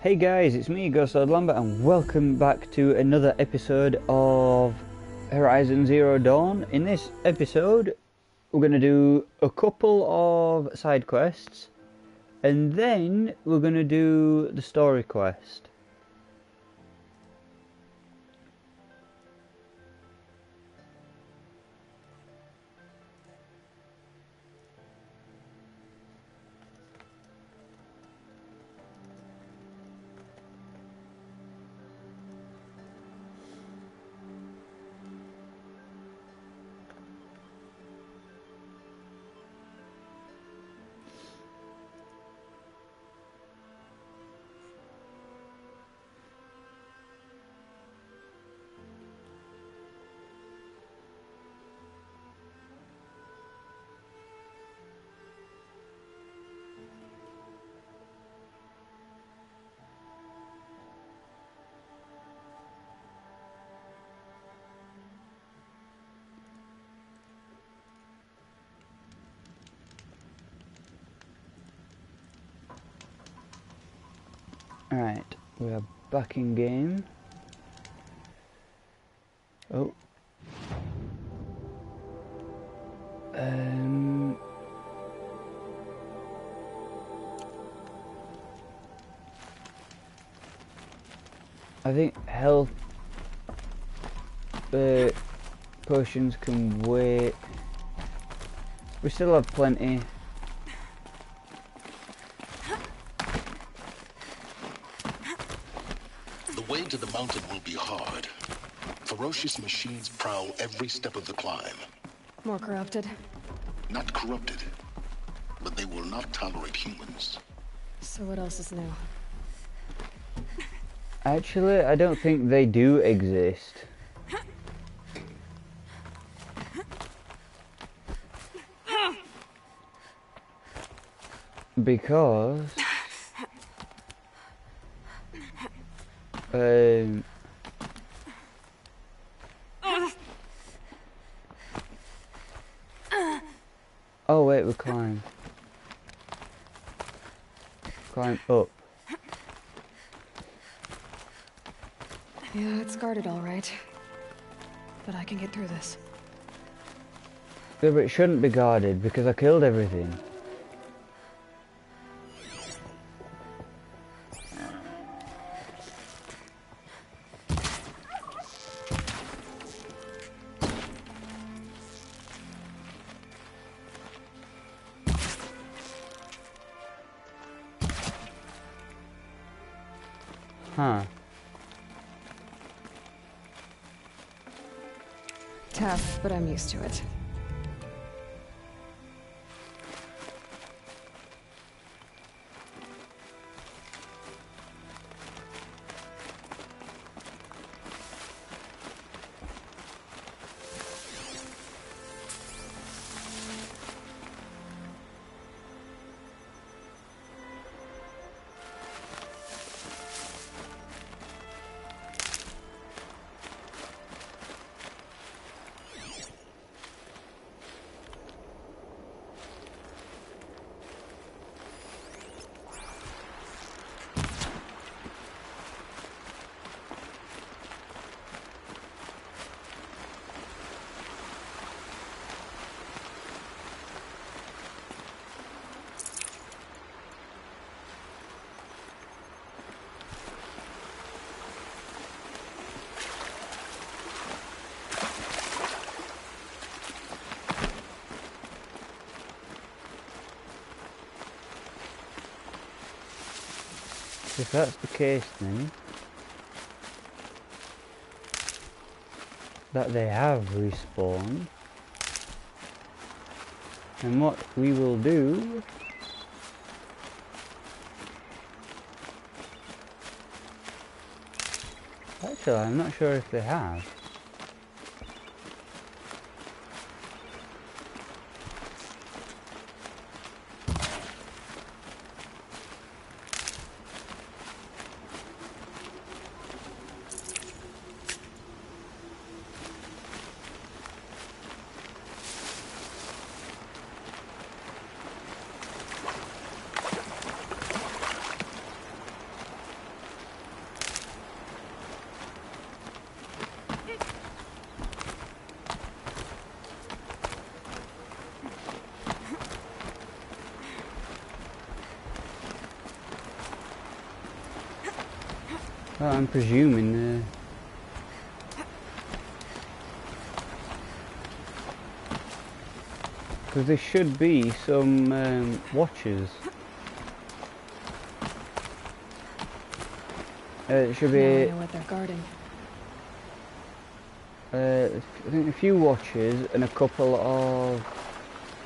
Hey guys, it's me, Ghostlord Lambert, and welcome back to another episode of Horizon Zero Dawn. In this episode, we're going to do a couple of side quests, and then we're going to do the story quest. Alright, we are back in game. Oh. I think health potions can wait. We still have plenty. The way to the mountain will be hard. Ferocious machines prowl every step of the climb. More corrupted? Not corrupted, but they will not tolerate humans. So what else is new? Actually, I don't think they do exist. Because oh wait, we climb up. Yeah, it's guarded all right. But I can get through this. Yeah, but it shouldn't be guarded because I killed everything. Huh. Tough, but I'm used to it. If that's the case, then that they have respawned, and what we will do actually, I'm not sure if they have. Well, I'm presuming because there should be some watchers. It should Now I be know what they're guarding. I think a few watchers and a couple of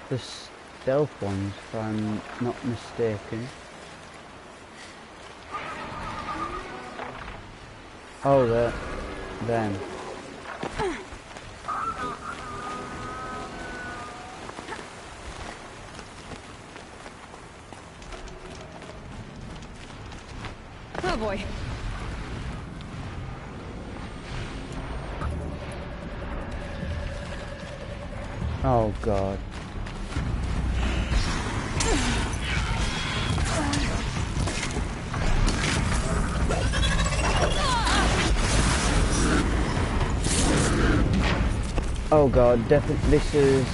the stealth ones, if I'm not mistaken. Oh, them. Oh boy. Oh god. Oh god, definitely this is...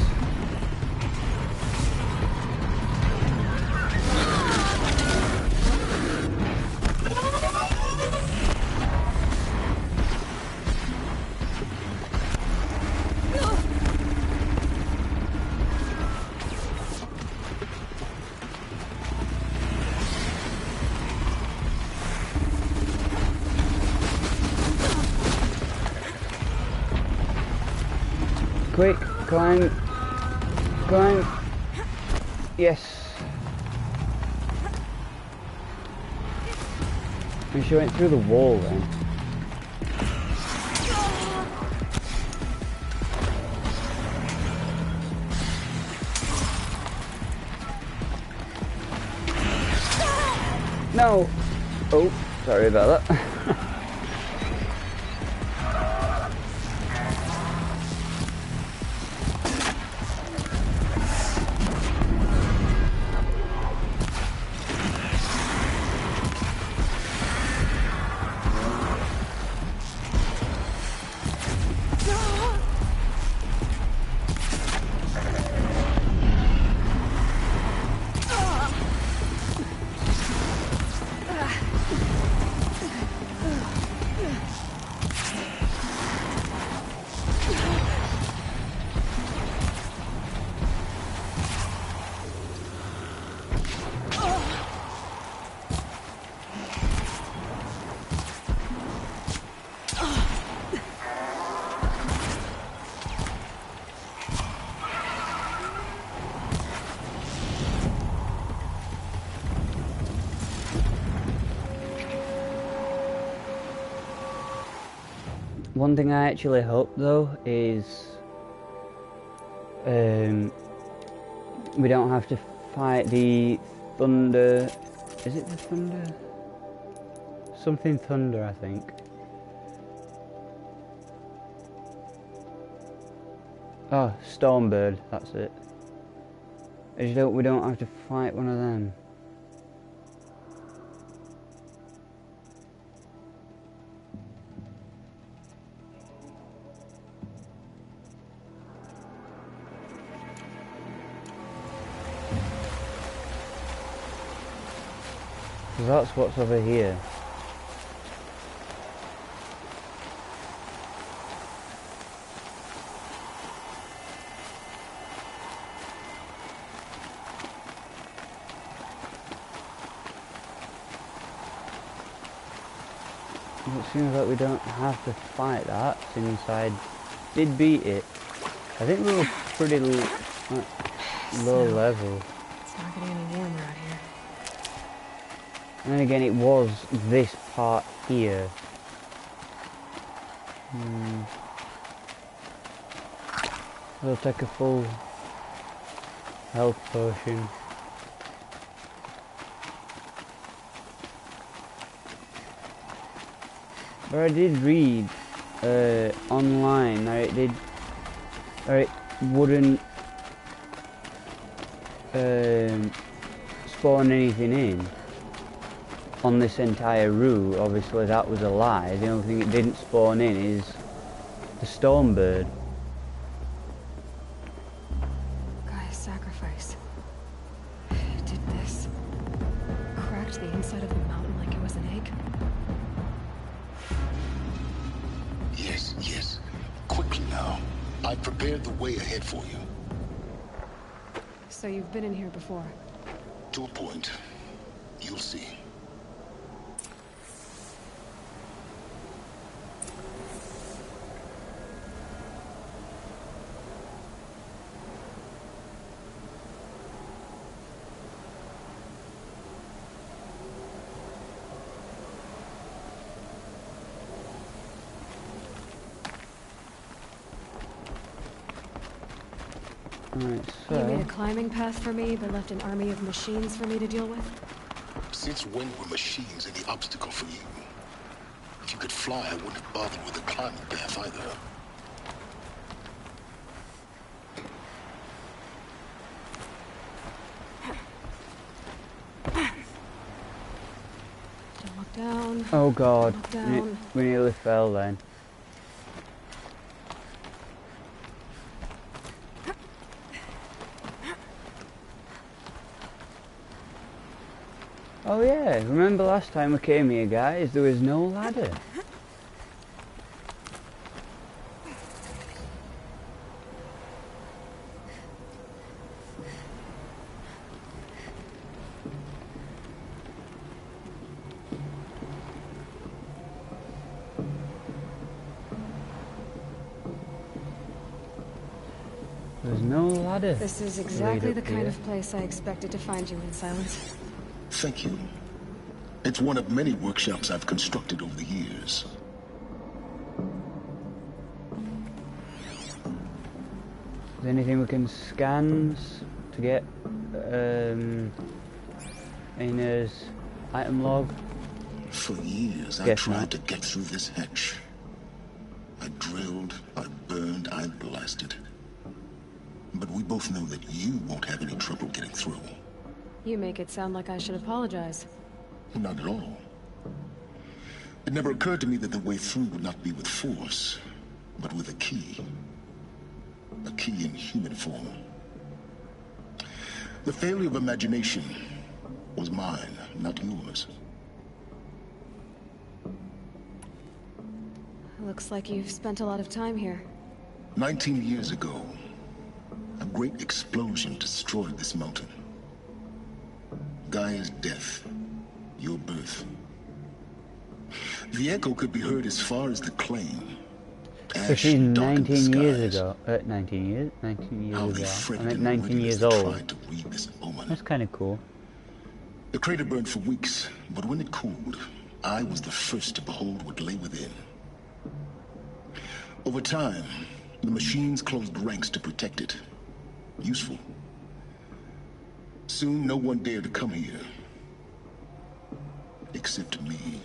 Quick, climb, climb, yes. And she went through the wall then. No! Oh, sorry about that. One thing I actually hope though is we don't have to fight the thunder. Is it the thunder? Something thunder, I think. Oh, Stormbird, that's it. I just hope we don't have to fight one of them. That's what's over here. It seems like we don't have to fight that since I did beat it. I think we were pretty low level. It's not getting any warmer out here. And then again, it was this part here. We'll take a full health potion. But I did read online that it wouldn't spawn anything in on this entire route. Obviously that was a lie. The only thing it didn't spawn in is the Stormbird. Gaia's sacrifice. It did this. Cracked the inside of the mountain like it was an egg. I've prepared the way ahead for you. So you've been in here before? To a point. You'll see. Right, You made a so... climbing path for me, but left an army of machines for me to deal with? Since when were machines any obstacle for you? If you could fly, I wouldn't have bothered with a climbing path either. Don't look down. Oh god, Look down. we nearly fell then. Oh yeah, remember last time we came here, guys, there was no ladder. There's no ladder. This is exactly Right the up kind here. of place I expected to find you in, Silence. Thank you. It's one of many workshops I've constructed over the years. Is there anything we can scan to get Ina's item log? For years, I Guess tried not. to get through this hatch. I drilled, I burned, I blasted. But we both know that you won't have any trouble getting through. You make it sound like I should apologize. Not at all. It never occurred to me that the way through would not be with force, but with a key. A key in human form. The failure of imagination was mine, not yours. Looks like you've spent a lot of time here. 19 years ago, a great explosion destroyed this mountain. Gaia's death, your birth. The echo could be heard as far as the claim. So Ash she's darkened the 19 years skies. ago. 19 years? 19 years How they ago. I fretted meant and 19 worried years as they old. tried to read this omen. That's kind of cool. The crater burned for weeks, but when it cooled, I was the first to behold what lay within. Over time, the machines closed ranks to protect it. Useful. Soon, no one dared to come here. Except me.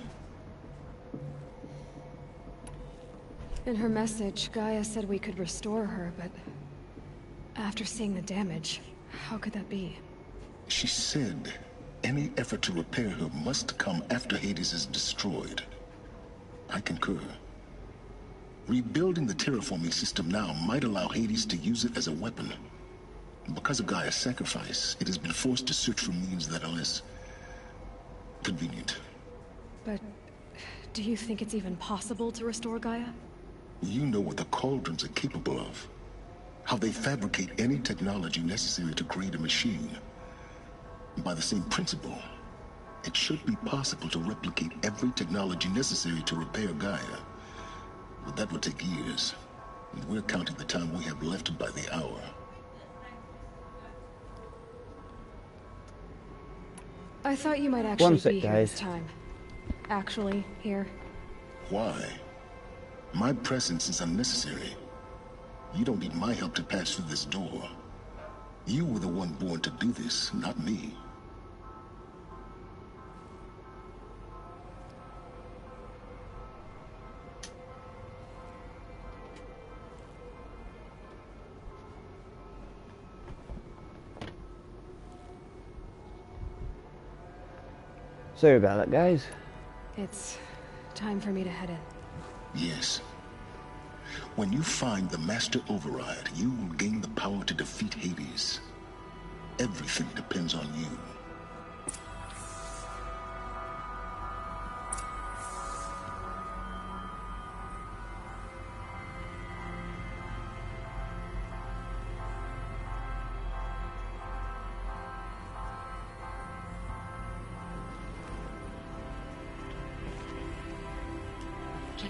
In her message, Gaia said we could restore her, but after seeing the damage, how could that be? She said any effort to repair her must come after Hades is destroyed. I concur. Rebuilding the terraforming system now might allow Hades to use it as a weapon. Because of Gaia's sacrifice, it has been forced to search for means that are less convenient. But do you think it's even possible to restore Gaia? You know what the Cauldrons are capable of. How they fabricate any technology necessary to create a machine. By the same principle, it should be possible to replicate every technology necessary to repair Gaia. But that would take years. And we're counting the time we have left by the hour. I thought you might actually One sec, be here guys. this time. Actually, here. Why? My presence is unnecessary. You don't need my help to pass through this door. You were the one born to do this, not me. Sorry about that, guys. It's time for me to head in. Yes. When you find the Master Override, you will gain the power to defeat Hades. Everything depends on you.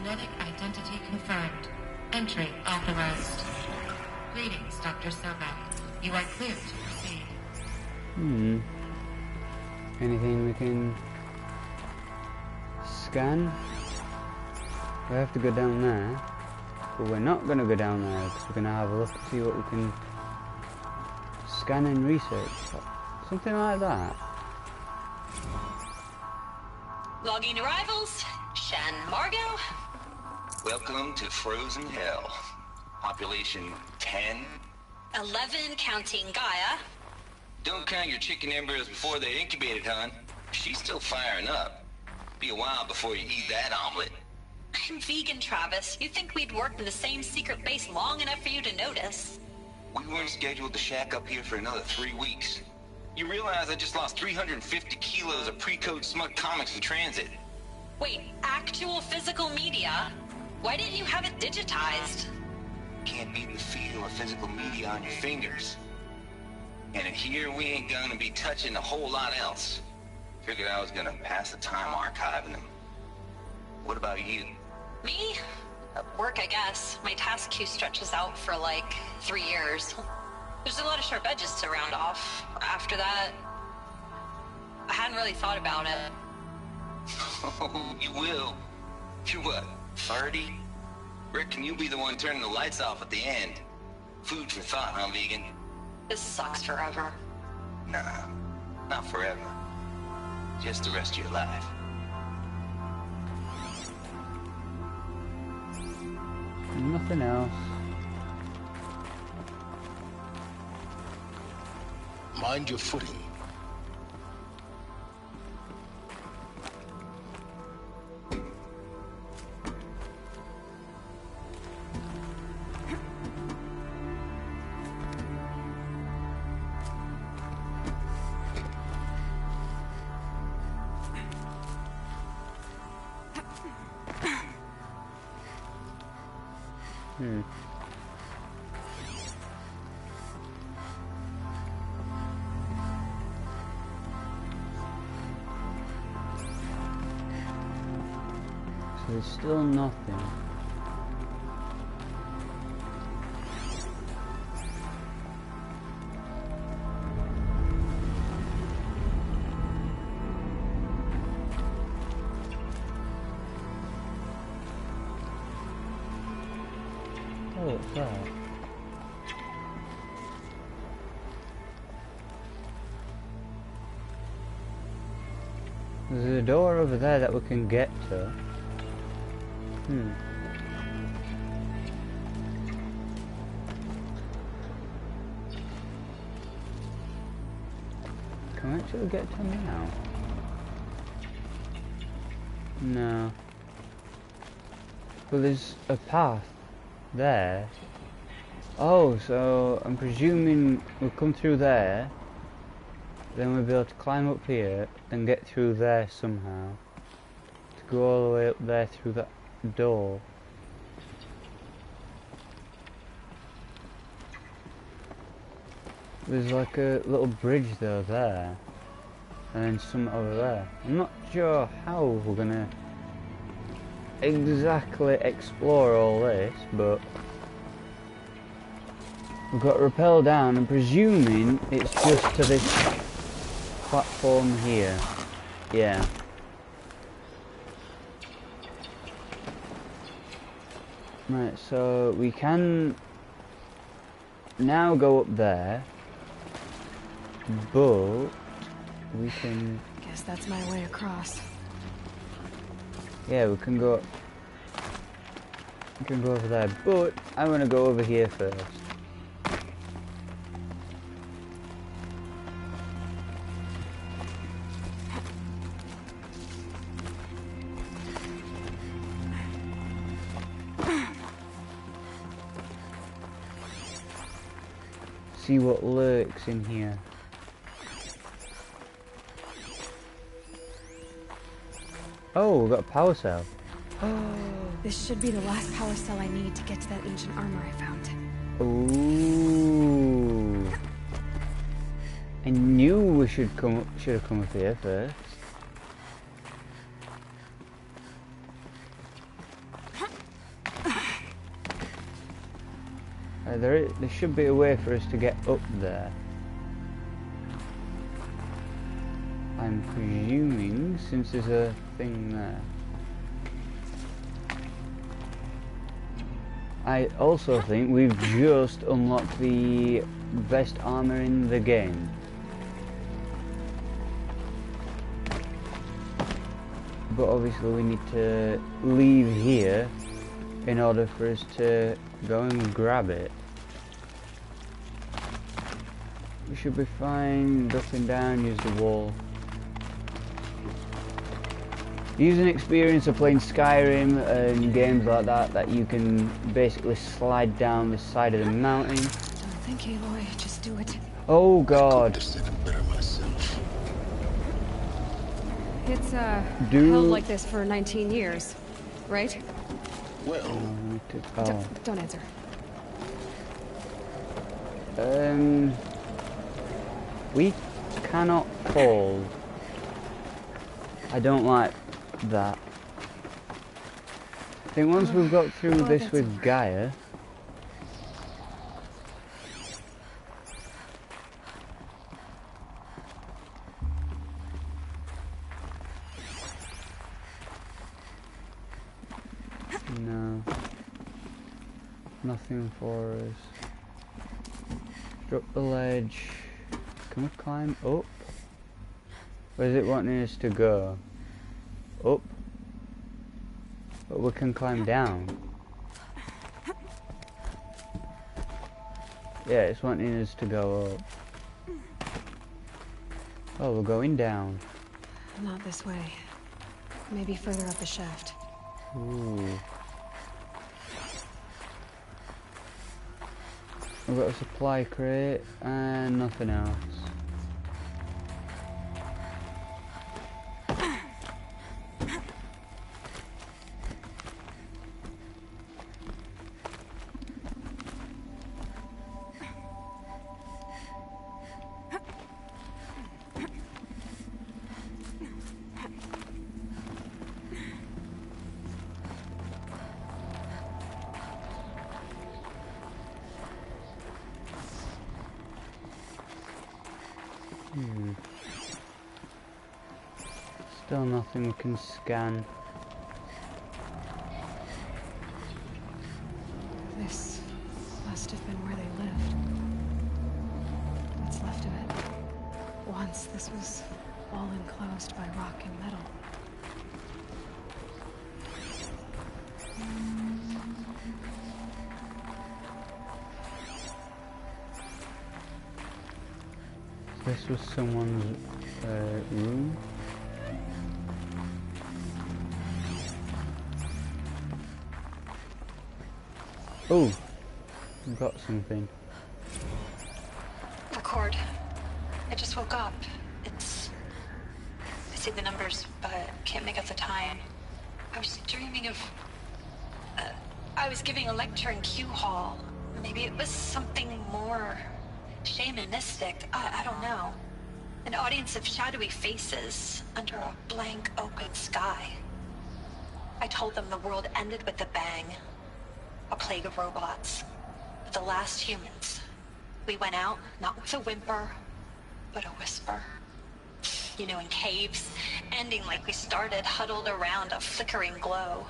Genetic identity confirmed. Entry authorized. Greetings, Dr. Sobek. You are clear to proceed. Anything we can scan? We have to go down there. But we're not going to go down there because we're going to have a look to see what we can scan and research. Something like that. Logging arrivals. Shan Margot. Welcome to Frozen Hell. Population 10. 11 counting Gaia. Don't count your chicken embryos before they're incubated, hon. She's still firing up. Be a while before you eat that omelet. I'm vegan, Travis. You'd think we'd worked in the same secret base long enough for you to notice. We weren't scheduled to shack up here for another 3 weeks. You realize I just lost 350 kilos of pre-code smug comics in transit. Wait, actual physical media? Why didn't you have it digitized? Can't beat the feel of physical media on your fingers. And in here, we ain't gonna be touching a whole lot else. Figured I was gonna pass the time archiving them. What about you? Me? Work, I guess. My task queue stretches out for like 3 years. There's a lot of sharp edges to round off. After that, I hadn't really thought about it. Oh, you will. You're what, 30? Reckon you'll be the one turning the lights off at the end. Food for thought, huh, vegan? This sucks forever. Nah, not forever. Just the rest of your life. Nothing else. Mind your footing. So there's still nothing. Oh, what's that? There's a door over there that we can get to. Can we actually get to him now? No. But there's a path there. Oh, so I'm presuming we'll come through there, then we'll be able to climb up here and get through there somehow. To go all the way up there through that door. There's like a little bridge though there, and then some over there. I'm not sure how we're gonna exactly explore all this, but we've got to rappel down. I'm presuming it's just to this platform here. Yeah. Right, so we can now go up there, but we can... Guess that's my way across. Yeah, we can go over there, but I want to go over here first. See what lurks in here. Oh, we've got a power cell. This should be the last power cell I need to get to that ancient armor I found. Ooh. I knew we should have come up here first. There should be a way for us to get up there. I'm presuming, since there's a thing there. I also think we've just unlocked the best armor in the game. But obviously we need to leave here in order for us to go and grab it. We should be fine. Ducking down, use the wall. Use an experience of playing Skyrim and games like that you can basically slide down the side of the mountain. Don't think, Aloy. Just do it. Oh God. Just even better myself. It's held like this for 19 years, right? Well, Don't answer. We cannot fold. I don't like that. I think once we've got through this with Gaia, no, nothing for us. Drop the ledge. Can we climb up? Where's it wanting us to go? Up? But we can climb down. Yeah, it's wanting us to go up. Oh, we're going down. Not this way. Maybe further up the shaft. Ooh. We've got a supply crate and nothing else. Still nothing we can scan. This must have been where they lived. What's left of it. Once this was all enclosed by rock and metal. This was someone's room. Oh, we've got something. Record. I just woke up. I see the numbers, but can't make out the time. I was dreaming of... I was giving a lecture in Q Hall. Maybe it was something more shamanistic. I don't know. An audience of shadowy faces under a blank open sky. I told them the world ended with a bang. A plague of robots. The last humans. We went out, not with a whimper, but a whisper. You know, in caves, ending like we started, huddled around a flickering glow.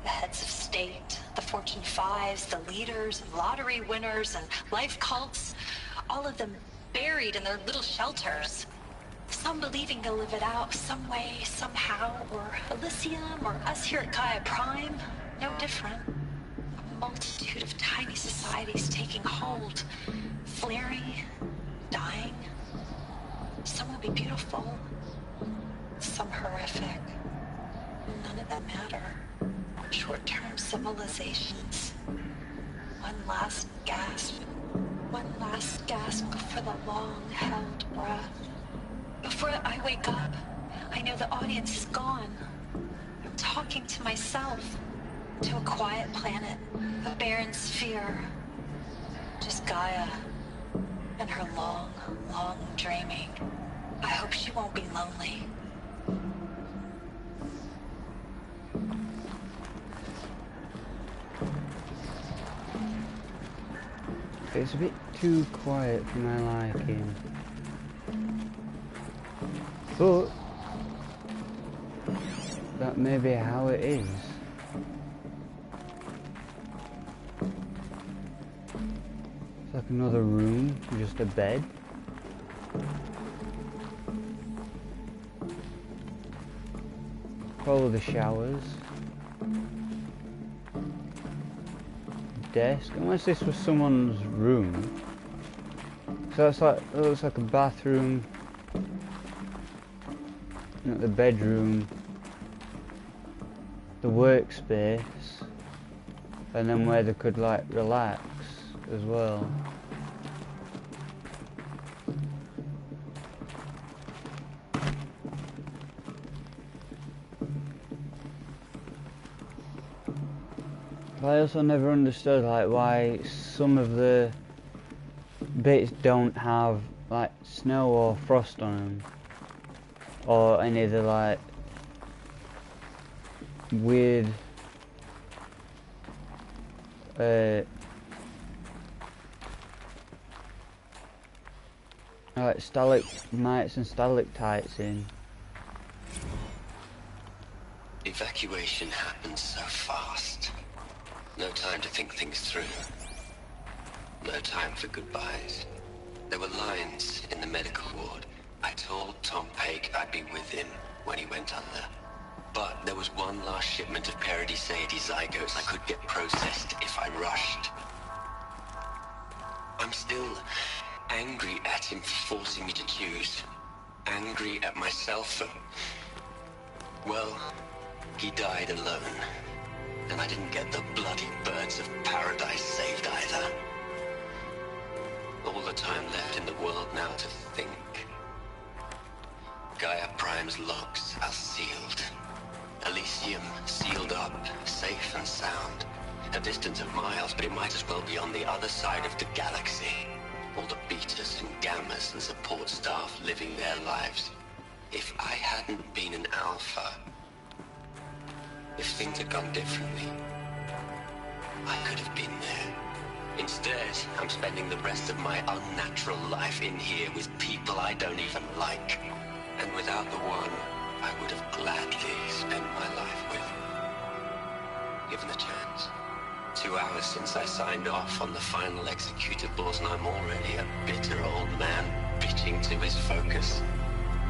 The heads of state, the Fortune 5s, the leaders, and lottery winners, and life cults, all of them buried in their little shelters. Some believing they'll live it out some way, somehow, or Elysium, or us here at Gaia Prime, no different. A multitude of tiny societies taking hold, flaring, dying. Some will be beautiful, some horrific. None of them matter. Short-term civilizations. One last gasp. One last gasp for the long-held breath. Before I wake up, I know the audience is gone. I'm talking to myself. To a quiet planet, a barren sphere. Just Gaia and her long, long dreaming. I hope she won't be lonely. It's a bit too quiet for my liking. But that may be how it is. It's like another room, just a bed. Follow the showers. Desk, unless this was someone's room. So it's like, it looks like a bathroom, the bedroom, the workspace, and then where they could like relax as well. But I also never understood like why some of the bits don't have like snow or frost on them, or any of the like weird like stalagmites and stalactites in. Evacuation happened so fast. No time to think things through. No time for goodbyes. There were lines in the medical ward. I told Tom Paik I'd be with him when he went under. But there was one last shipment of Paradiseidae zygotes I could get processed if I rushed. I'm still angry at him for forcing me to choose. Angry at myself for... well, he died alone. And I didn't get the bloody birds of paradise saved either. All the time left in the world now to think. Gaia Prime's logs are sealed. Elysium sealed up, safe and sound. A distance of miles, but it might as well be on the other side of the galaxy. All the betas and gammas and support staff living their lives. If I hadn't been an alpha, if things had gone differently, I could have been there. Instead, I'm spending the rest of my unnatural life in here with people I don't even like. And without the one I would have gladly spent my life with. Given the chance. 2 hours since I signed off on the final executables, and I'm already a bitter old man bitching to his focus.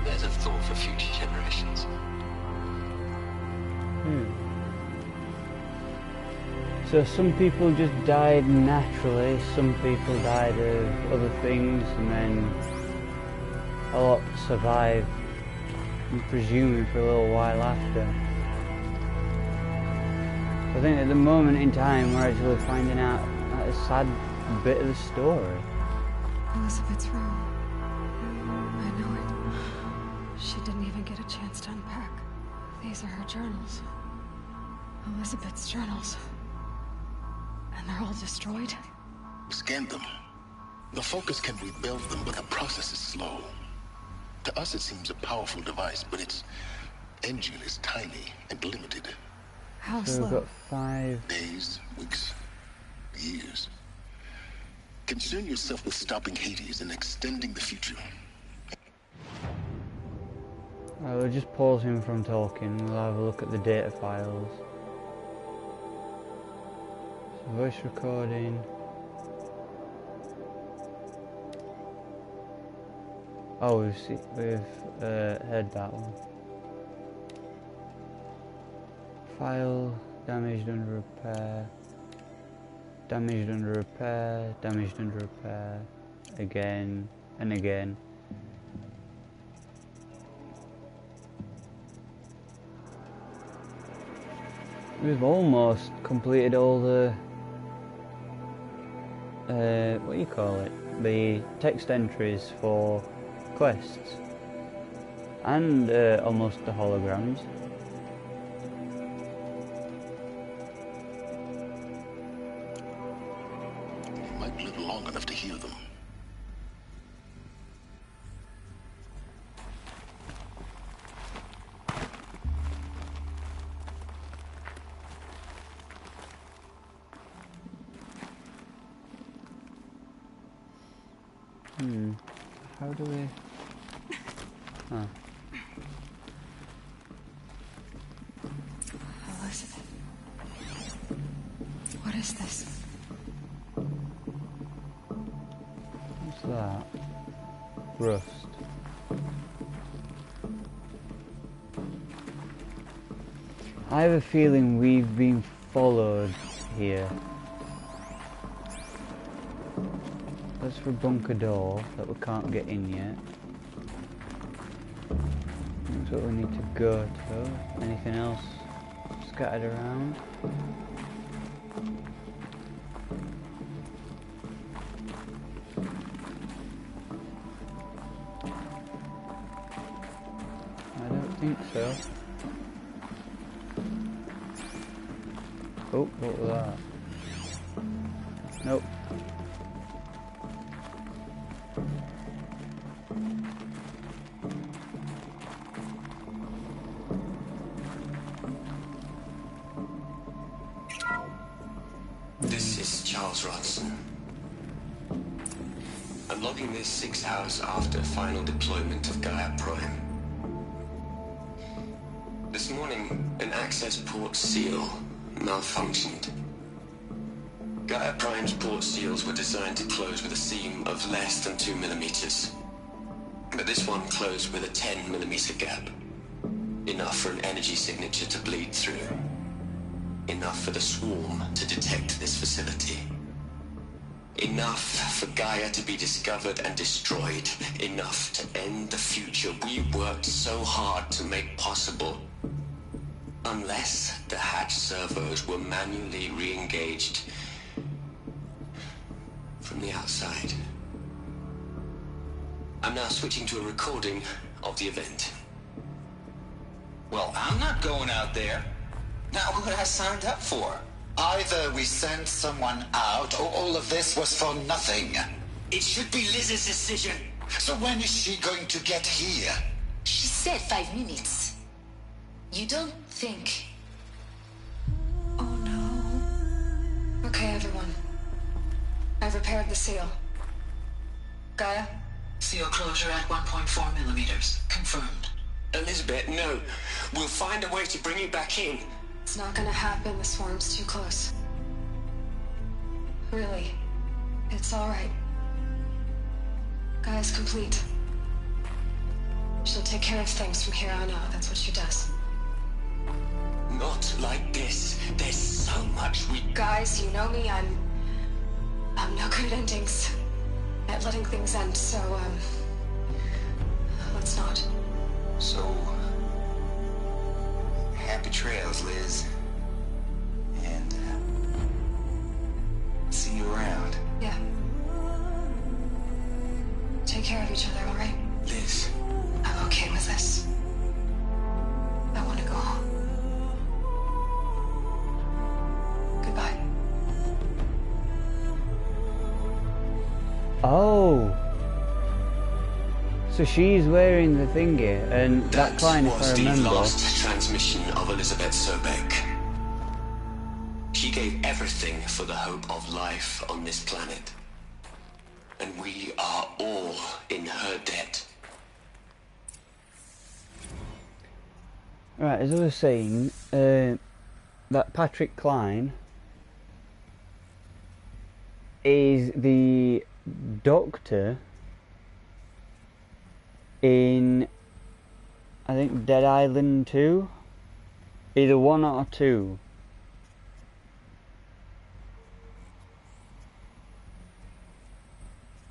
There's a thought for future generations. So some people just died naturally, some people died of other things, and then a lot survived, I'm presuming, for a little while after. I think at the moment in time we're actually finding out a sad bit of the story. Elizabeth's room. I know it. She didn't even get a chance to unpack. These are her journals. Elizabeth's journals. And they're all destroyed? Scan them. The Focus can rebuild them, but the process is slow. To us it seems a powerful device, but its engine is tiny and limited. How So we've slow? got 5... Days, weeks, years. Concern yourself with stopping Hades and extending the future. We'll just pause him from talking, we'll have a look at the data files. So voice recording. Oh, we've heard that one. File, damaged under repair, damaged under repair, damaged under repair, again and again. We've almost completed all the, what do you call it? The text entries for quests. And almost the holograms. You might live long enough to hear them. How do we... Huh. Elizabeth. What is this? What's that? Rust. I have a feeling we've been followed here. That's for a bunker door that we can't get in yet. That's what we need to go to. Anything else scattered around? I don't think so. Oh, what was that? Nope. This is Charles Rodson. I'm logging this 6 hours after final deployment of Gaia Prime. This morning, an access port seal malfunctioned. Gaia Prime's port seals were designed to close with a seam of less than 2 millimeters. But this one closed with a 10 millimeter gap. Enough for an energy signature to bleed through. Enough for the swarm to detect this facility. Enough for Gaia to be discovered and destroyed. Enough to end the future we worked so hard to make possible. Unless the hatch servos were manually re-engaged from the outside. I'm now switching to a recording of the event. Well, I'm not going out there. Not what I signed up for. Either we sent someone out, or all of this was for nothing. It should be Liz's decision. So when is she going to get here? She said 5 minutes. You don't think... Oh no. Okay, everyone. I've repaired the seal. Gaia? Seal closure at 1.4 millimeters. Confirmed. Elizabeth, no. We'll find a way to bring you back in. It's not gonna happen. The swarm's too close. Really. It's alright. Gaia's complete. She'll take care of things from here on out. That's what she does. Not like this. There's so much we... Guys, you know me. I'm no good at endings. At letting things end, so, let's not. So, happy trails, Liz. And, see you around. Yeah. Take care of each other, alright? Liz. I'm okay with this. I want to go home. Goodbye. Oh! So she's wearing the thingy, and that Klein, if I was remember... the last transmission of Elizabeth Sobeck. She gave everything for the hope of life on this planet. And we are all in her debt. Right, as I was saying, that Patrick Klein is the doctor in, I think, Dead Island 2? Either 1 or 2.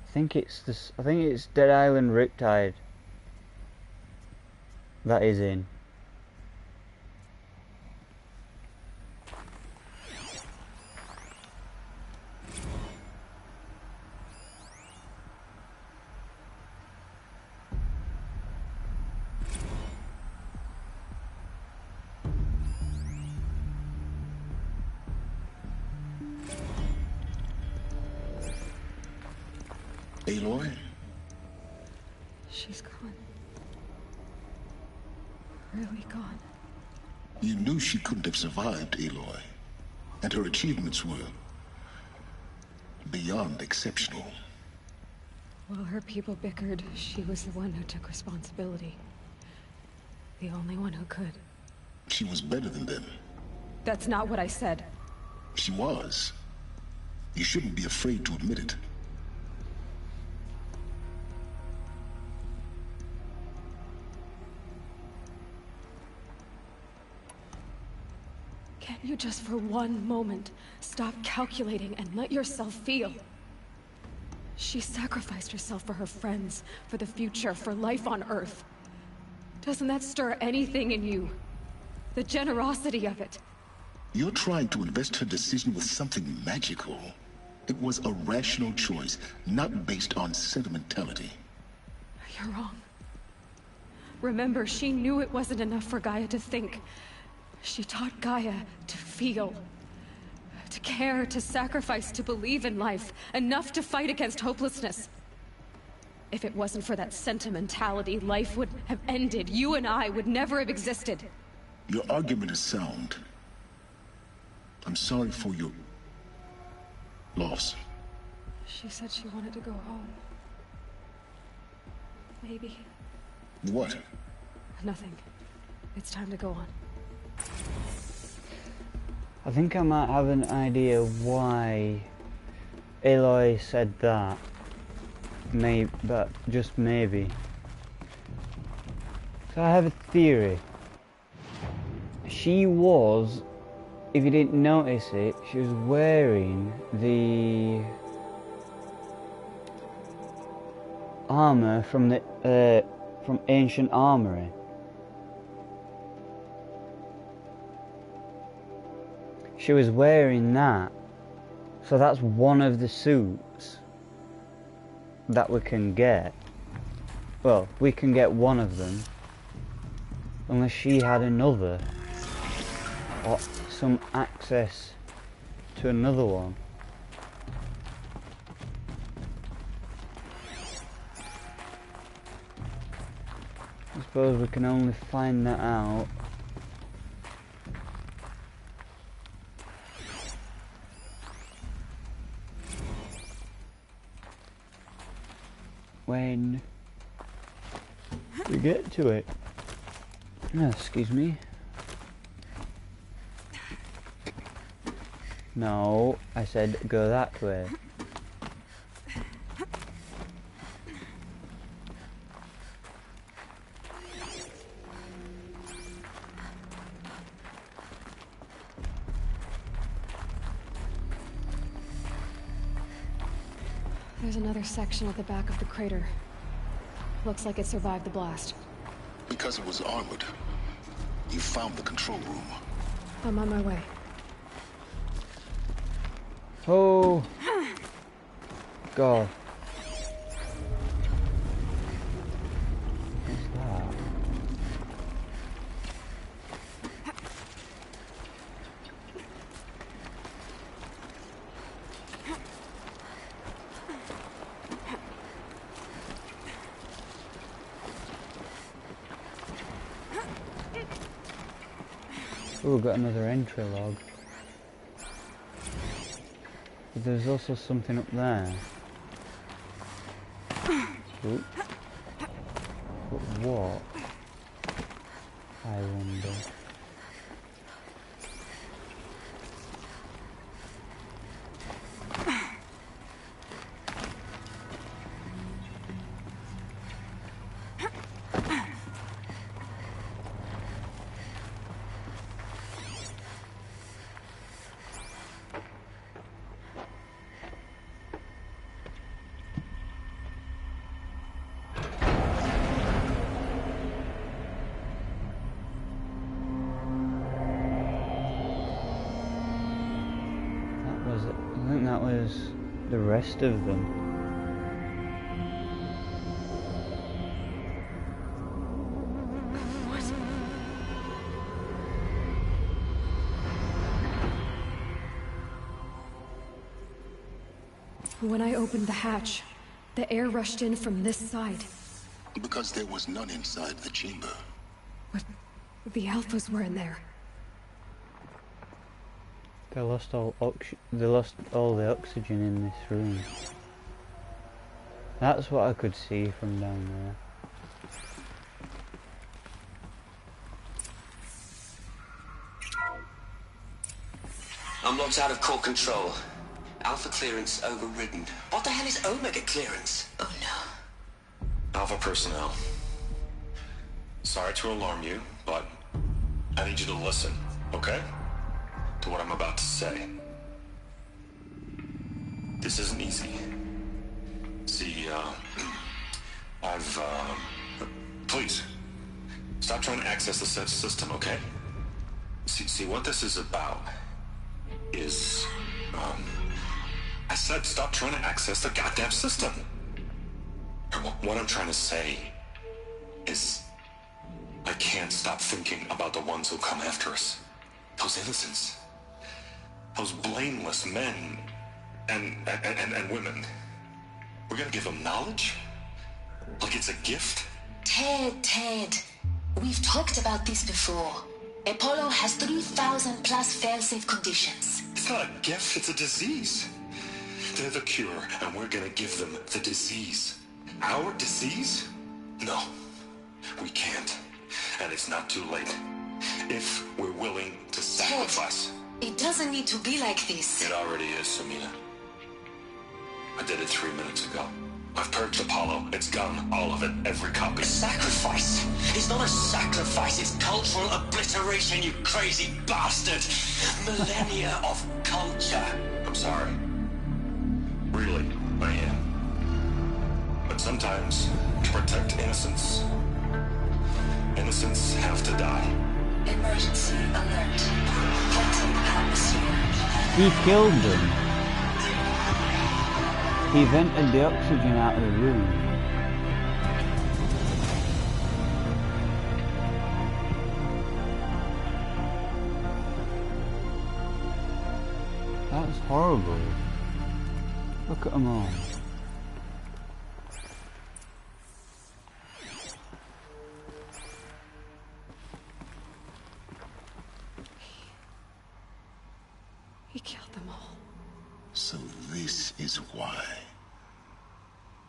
I think it's Dead Island Riptide that is in. Aloy? She's gone. Really gone. You knew she couldn't have survived, Aloy. And her achievements were beyond exceptional. While her people bickered, she was the one who took responsibility. The only one who could. She was better than them. That's not what I said. She was. You shouldn't be afraid to admit it. Can't you just for one moment stop calculating and let yourself feel? She sacrificed herself for her friends, for the future, for life on Earth. Doesn't that stir anything in you? The generosity of it. You're trying to invest her decision with something magical. It was a rational choice, not based on sentimentality. You're wrong. Remember, she knew it wasn't enough for Gaia to think. She taught Gaia to feel. To care, to sacrifice, to believe in life. Enough to fight against hopelessness. If it wasn't for that sentimentality, life would have ended. You and I would never have existed. Your argument is sound. I'm sorry for your loss. She said she wanted to go home. Maybe. What? Nothing. It's time to go on. I think I might have an idea why Aloy said that. Maybe, but just maybe. So I have a theory. She was, if you didn't notice it, she was wearing the armor from the from Ancient Armory. She was wearing that, so that's one of the suits that we can get. Well, we can get one of them, unless she had another, or some access to another one. I suppose we can only find that out when we get to it. Oh, excuse me. No, I said go that way. There's another section at the back of the crater. Looks like it survived the blast. Because it was armored. You found the control room. I'm on my way. Oh God. What's that? Oh, we've got another entry log. But there's also something up there. Ooh. But what? I wonder. I think that was the rest of them. What? When I opened the hatch, the air rushed in from this side. Because there was none inside the chamber. But the Alphas were in there. They lost all the oxygen in this room. That's what I could see from down there. I'm locked out of core control. Alpha clearance overridden. What the hell is Omega clearance? Oh no. Alpha personnel. Sorry to alarm you, but I need you to listen, okay? To what I'm about to say. This isn't easy. See, please, stop trying to access the system, okay? See, what this is about is, I said stop trying to access the goddamn system. What I'm trying to say is, I can't stop thinking about the ones who come after us. Those innocents. Those blameless men and women. We're gonna give them knowledge? Like it's a gift? Ted. We've talked about this before. Apollo has 3,000 plus fail-safe conditions. It's not a gift, it's a disease. They're the cure, and we're gonna give them the disease. Our disease? No, we can't. And it's not too late. If we're willing to sacrifice. Ted, it doesn't need to be like this. It already is, Samina. I did it 3 minutes ago. I've purged Apollo. It's gone. All of it. Every copy. A sacrifice? It's not a sacrifice. It's cultural obliteration, you crazy bastard. Millennia of culture. I'm sorry. Really, I am. But sometimes, to protect innocence, innocents have to die. Emergency alert. Quantum atmosphere. He killed them. He vented the oxygen out of the room. That's horrible. Look at them all. He killed them all. So this is why.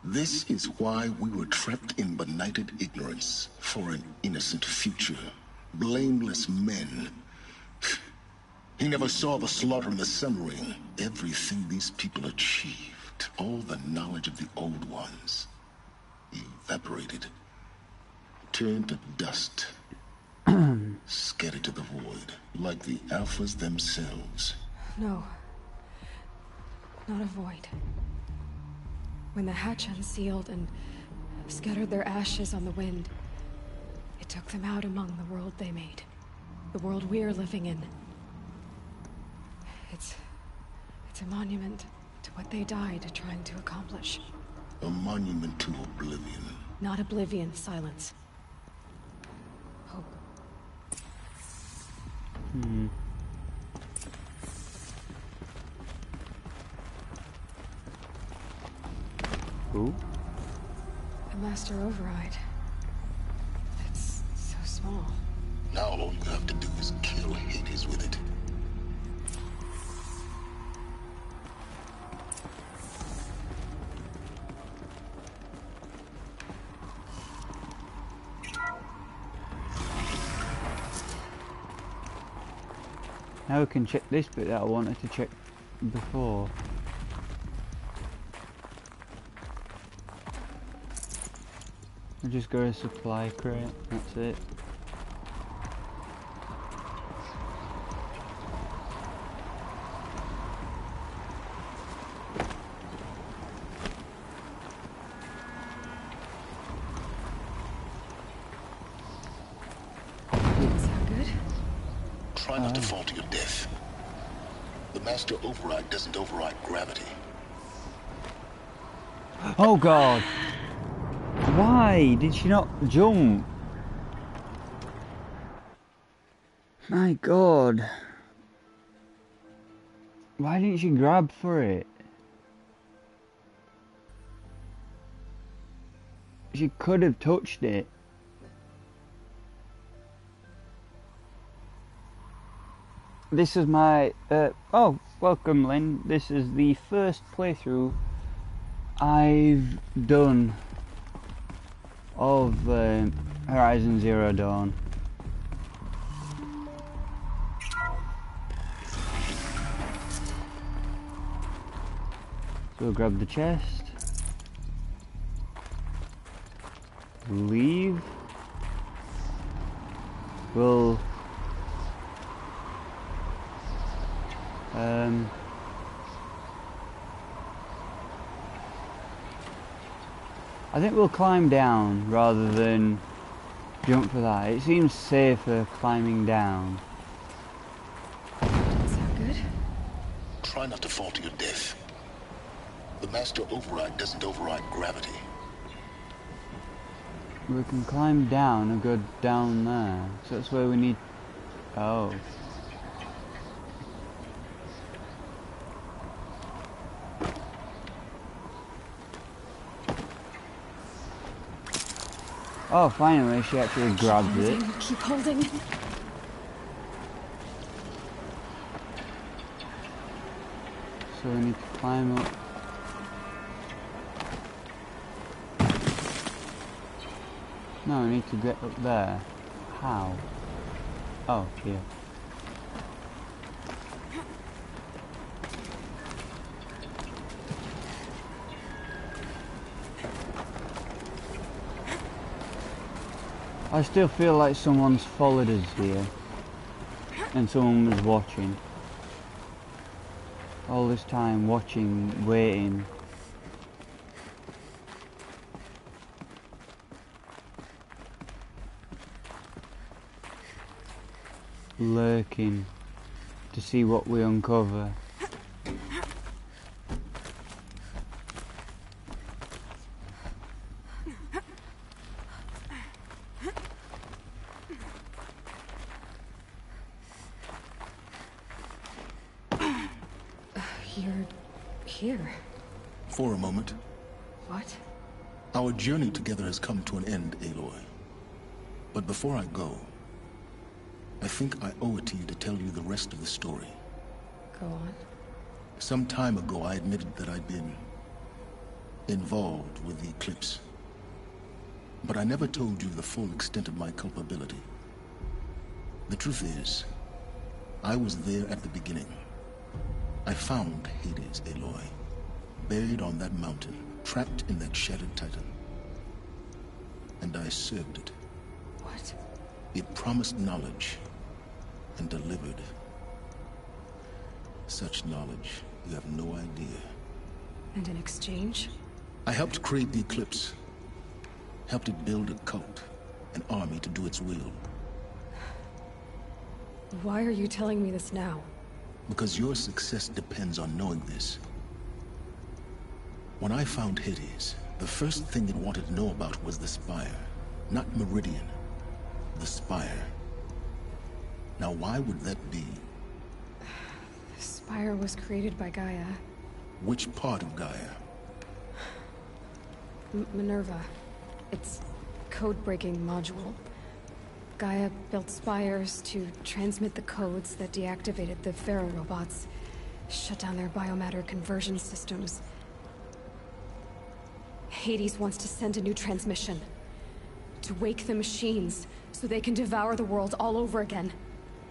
This is why we were trapped in benighted ignorance for an innocent future. Blameless men. He never saw the slaughter and the summering. Everything these people achieved, all the knowledge of the old ones, evaporated, turned to dust, scattered to the void, like the Alphas themselves. No. Not a void. When the hatch unsealed and scattered their ashes on the wind, it took them out among the world they made. The world we're living in. It's a monument to what they died trying to accomplish. A monument to oblivion. Not oblivion, silence. Hope. Who? The Master Override. It's so small. Now all you have to do is kill Hades with it. Now we can check this bit that I wanted to check before. I just got a supply crate, that's it. Try not to fall to your death. The Master Override doesn't override gravity. Oh god! Why did she not jump? My god. Why didn't she grab for it? She could have touched it. This is my, oh, welcome Lynn. This is the first playthrough I've done all of Horizon Zero Dawn. So we'll grab the chest. Leave. We'll I think we'll climb down rather than jump for that. It seems safer climbing down. Sound good? Try not to fall to your death. The master override doesn't override gravity. We can climb down and go down there. So that's where we need... Oh. Oh, finally she actually grabs it. Keep holding. So we need to climb up. No, we need to get up there. How? Oh, here. I still feel like someone's followed us here. And someone was watching. All this time watching, waiting. Lurking to see what we uncover. You're here. For a moment. What? Our journey together has come to an end, Aloy. But before I go, I think I owe it to you to tell you the rest of the story. Go on. Some time ago, I admitted that I'd been involved with the Eclipse. But I never told you the full extent of my culpability. The truth is, I was there at the beginning. I found Hades, Aloy, buried on that mountain, trapped in that shattered titan. And I served it. What? It promised knowledge and delivered. Such knowledge, you have no idea. And in exchange? I helped create the Eclipse. Helped it build a cult, an army to do its will. Why are you telling me this now? Because your success depends on knowing this. When I found Hades, the first thing it wanted to know about was the Spire. Not Meridian. The Spire. Now why would that be? The Spire was created by Gaia. Which part of Gaia? Minerva. It's code-breaking module. Gaia built spires to transmit the codes that deactivated the Pharaoh robots, shut down their biomatter conversion systems. Hades wants to send a new transmission. To wake the machines, so they can devour the world all over again.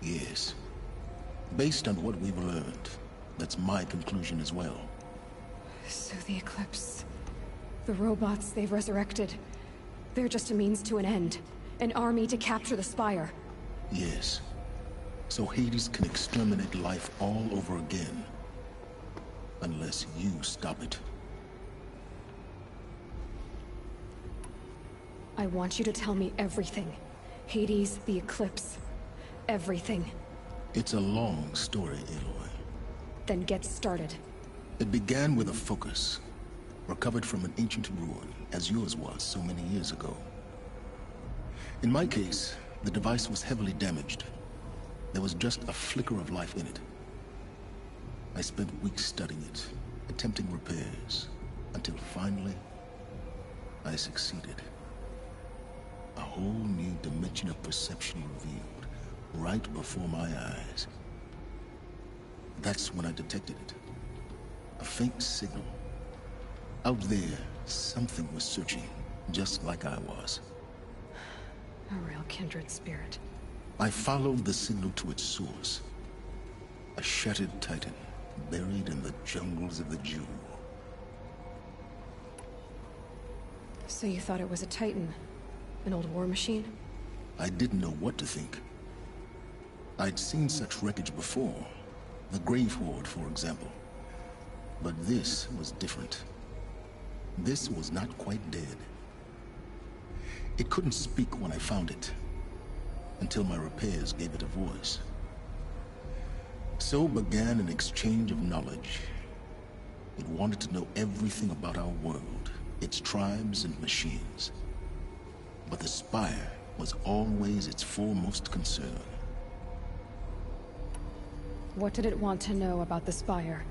Yes. Based on what we've learned, that's my conclusion as well. So the Eclipse... the robots they've resurrected... they're just a means to an end. An army to capture the Spire. Yes. So Hades can exterminate life all over again. Unless you stop it. I want you to tell me everything. Hades, the Eclipse. Everything. It's a long story, Aloy. Then get started. It began with a focus. Recovered from an ancient ruin, as yours was so many years ago. In my case, the device was heavily damaged. There was just a flicker of life in it. I spent weeks studying it, attempting repairs, until finally, I succeeded. A whole new dimension of perception revealed, right before my eyes. That's when I detected it. A faint signal. Out there, something was searching, just like I was. A real kindred spirit. I followed the signal to its source. A shattered titan, buried in the jungles of the Jew. So you thought it was a Titan? An old war machine? I didn't know what to think. I'd seen such wreckage before. The Grave Horde, for example. But this was different. This was not quite dead. It couldn't speak when I found it, until my repairs gave it a voice. So began an exchange of knowledge. It wanted to know everything about our world, its tribes and machines. But the Spire was always its foremost concern. What did it want to know about the Spire?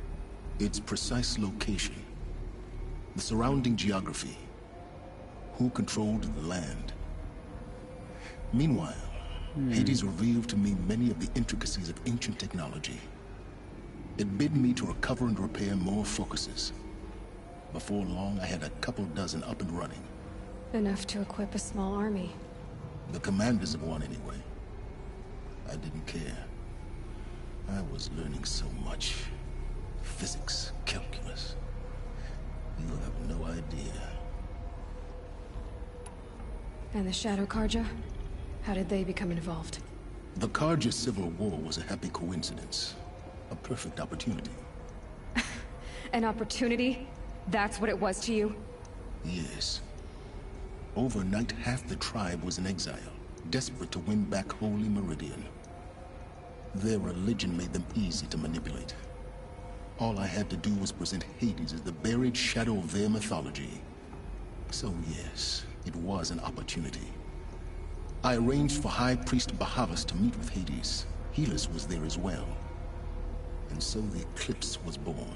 Its precise location, the surrounding geography, who controlled the land. Meanwhile, Hades revealed to me many of the intricacies of ancient technology. It bid me to recover and repair more focuses. Before long, I had a couple dozen up and running. Enough to equip a small army. The commanders of one, anyway. I didn't care. I was learning so much. Physics, calculus. You have no idea. And the Shadow Carja? How did they become involved? The Carja Civil War was a happy coincidence. A perfect opportunity. An opportunity? That's what it was to you? Yes. Overnight, half the tribe was in exile, desperate to win back Holy Meridian. Their religion made them easy to manipulate. All I had to do was present Hades as the buried shadow of their mythology. So yes, it was an opportunity. I arranged for High Priest Bahavas to meet with Hades. Helis was there as well. And so the Eclipse was born.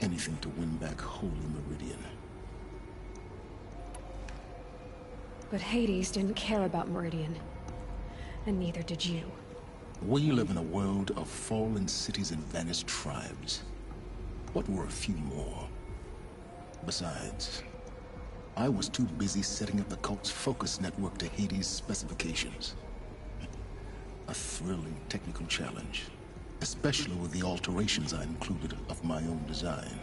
Anything to win back Holy Meridian. But Hades didn't care about Meridian. And neither did you. We live in a world of fallen cities and vanished tribes. What were a few more? Besides, I was too busy setting up the cult's focus network to Hades' specifications. A thrilling technical challenge, especially with the alterations I included of my own design.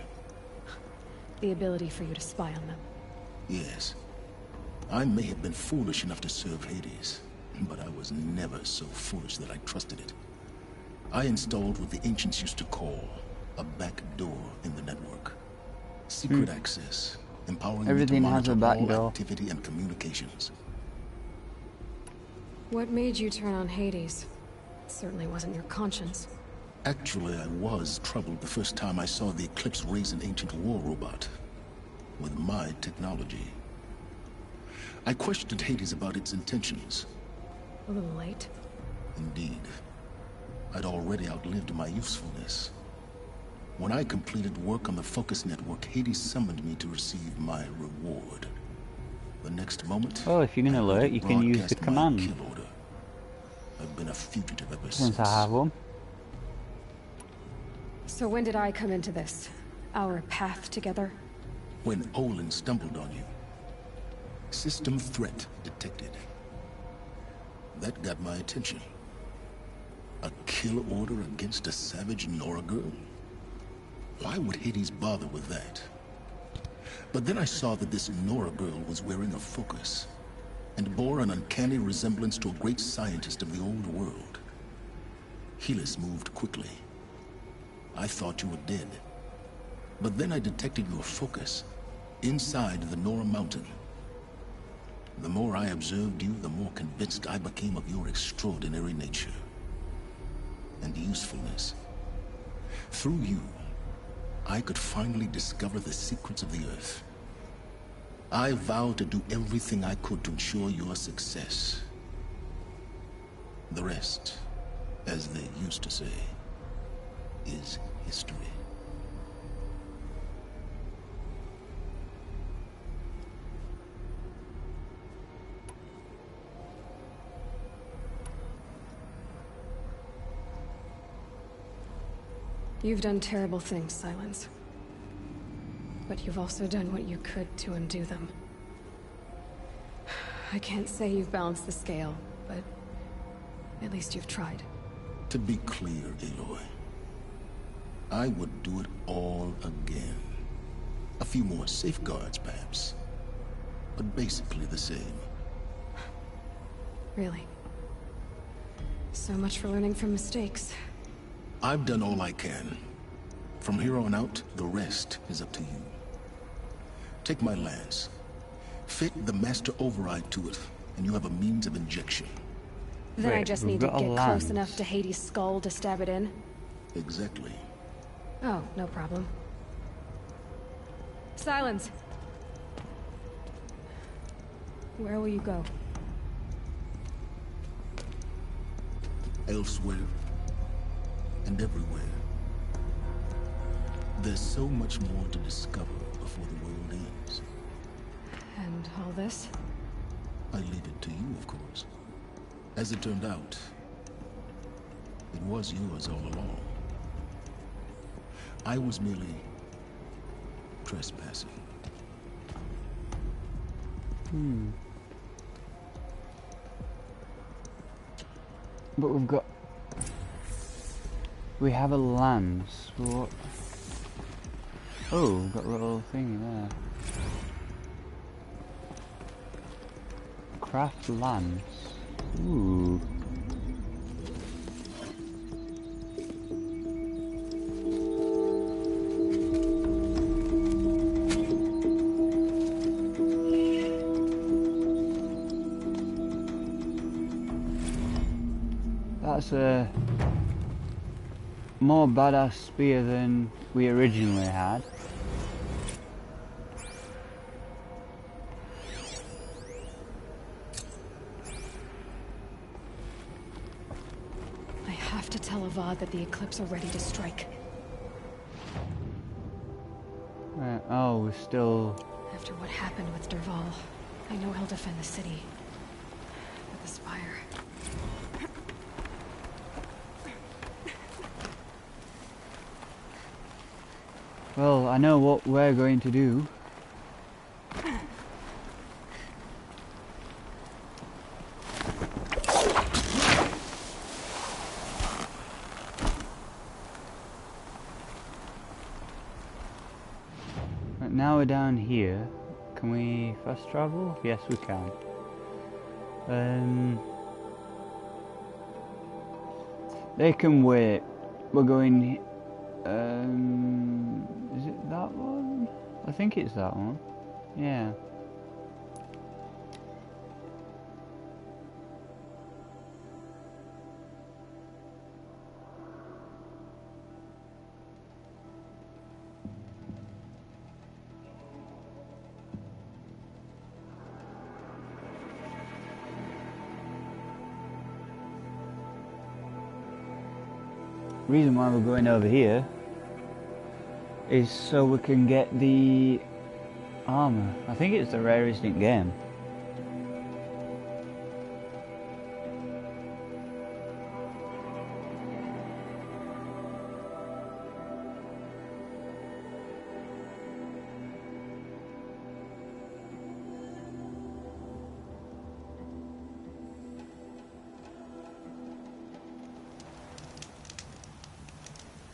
The ability for you to spy on them. Yes. I may have been foolish enough to serve Hades, but I was never so foolish that I trusted it. I installed what the ancients used to call a back door in the network. Secret access, empowering Everything me to has a monitor back all door. activity and communications. What made you turn on Hades? It certainly wasn't your conscience. Actually, I was troubled the first time I saw the Eclipse raise an ancient war robot with my technology. I questioned Hades about its intentions. A little late. Indeed. I'd already outlived my usefulness. When I completed work on the Focus Network, Hades summoned me to receive my reward. The next moment, Oh, if you're gonna alert, you can use the broadcast my command. kill order. I've been a fugitive ever Since since. I have one. So when did I come into this? Our path together? When Olin stumbled on you. System threat detected. That got my attention. A kill order against a savage Nora girl? Why would Hades bother with that? But then I saw that this Nora girl was wearing a focus, and bore an uncanny resemblance to a great scientist of the old world. Helis moved quickly. I thought you were dead. But then I detected your focus, inside the Nora mountain. The more I observed you, the more convinced I became of your extraordinary nature and usefulness. Through you, I could finally discover the secrets of the Earth. I vowed to do everything I could to ensure your success. The rest, as they used to say, is history. You've done terrible things, Silence. but you've also done what you could to undo them. I can't say you've balanced the scale, but at least you've tried. To be clear, Aloy, I would do it all again. A few more safeguards, perhaps, but basically the same. Really? So much for learning from mistakes. I've done all I can. From here on out, the rest is up to you. Take my lance. Fit the master override to it, and you have a means of injection. Then I just need to we've got a get close lance. enough to Hades' skull to stab it in. Exactly. Oh, no problem. Silence! Where will you go? Elsewhere and everywhere. There's so much more to discover before the world ends. And all this? I leave it to you, of course. As it turned out, it was yours all along. I was merely trespassing. But we have a lance. What? Oh, we've got a little thingy there. Craft lance. Ooh. That's a more badass spear than we originally had. I have to tell Avad that the Eclipse are ready to strike. Oh, we're still... After what happened with Dervahl, I know he'll defend the city. But the Spire... Well, I know what we're going to do. Right, now we're down here. Can we fast travel? Yes, we can. They can wait. We're going... is it that one? I think it's that one. Yeah. Reason why we're going over here is so we can get the armor. I think it's the rarest in game.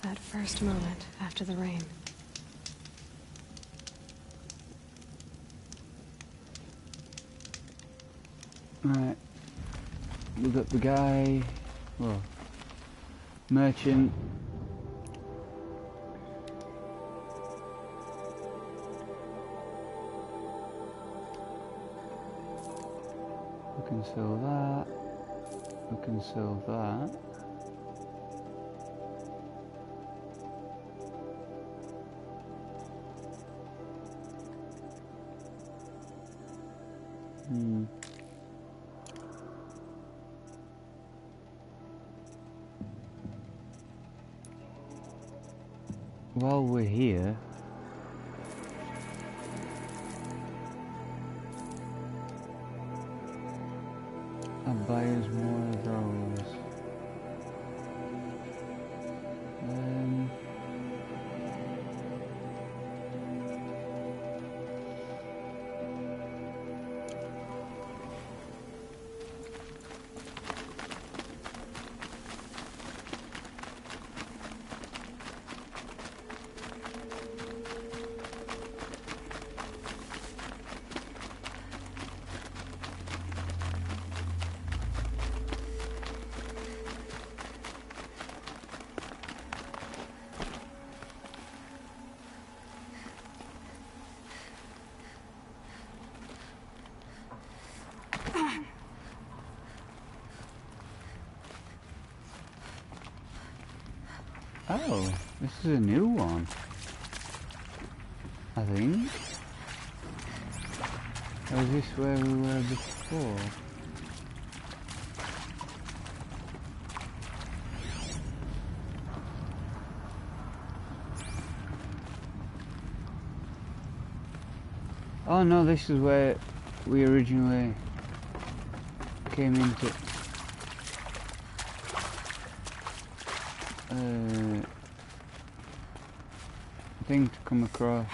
That first moment after the rain. Right. We got the guy, well, merchant. We can sell that. We can sell that. While we're here, I'll buy us more of those. Oh, this is a new one, I think. Or is this where we were before? Oh no, this is where we originally came into thing to come across.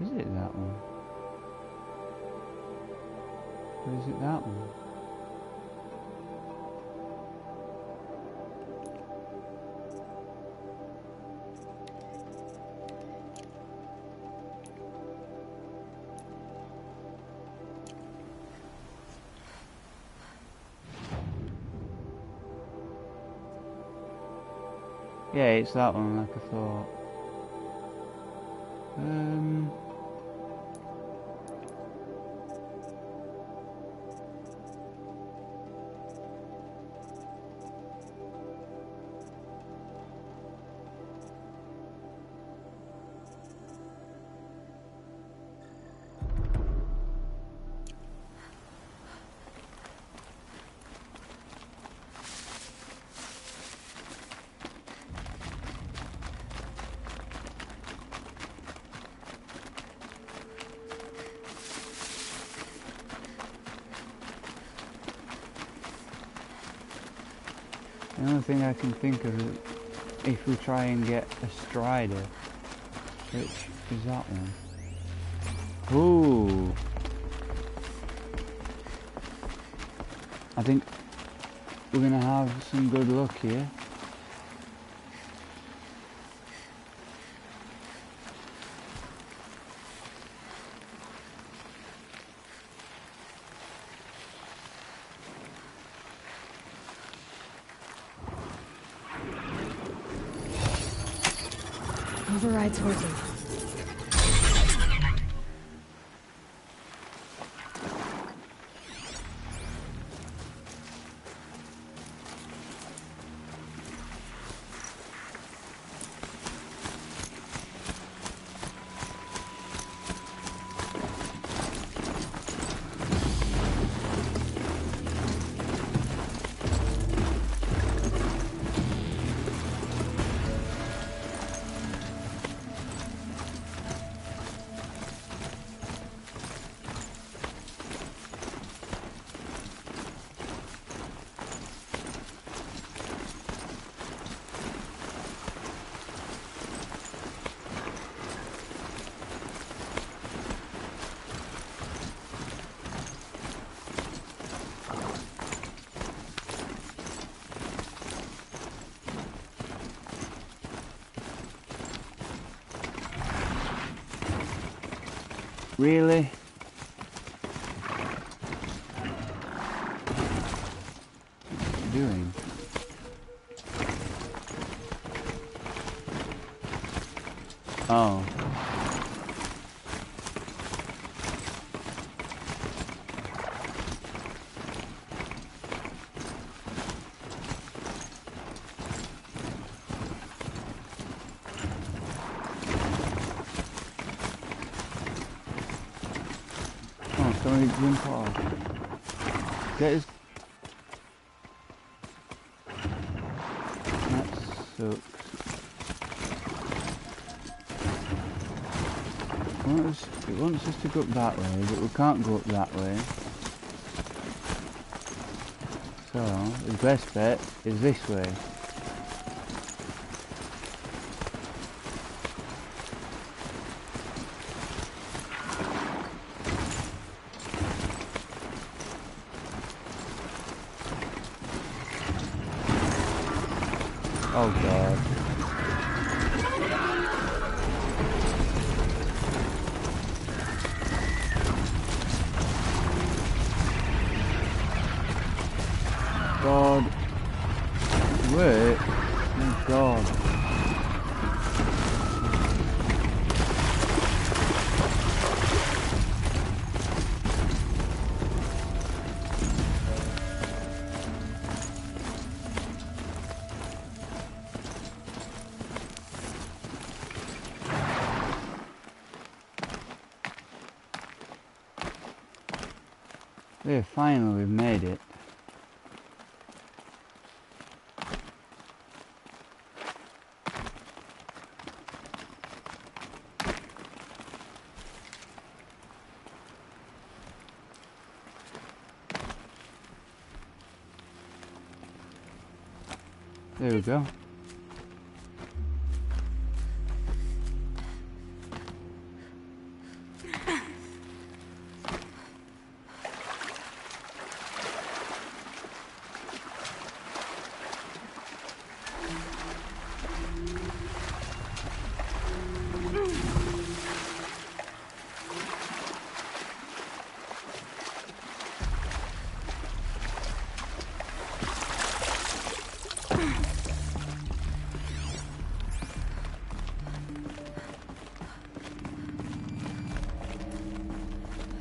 Is it that one? Or is it that one? Yeah, it's that one like I thought. The only thing I can think of is if we try and get a Strider, which is that one. Ooh. I think we're gonna have some good luck here. Override's working. Really? What's it doing? Oh. Can we jump off? Get his... That sucks. It wants us to go up that way, but we can't go up that way. So, the best bet is this way. Oh god. God. Where? god. There, finally we've made it. There we go.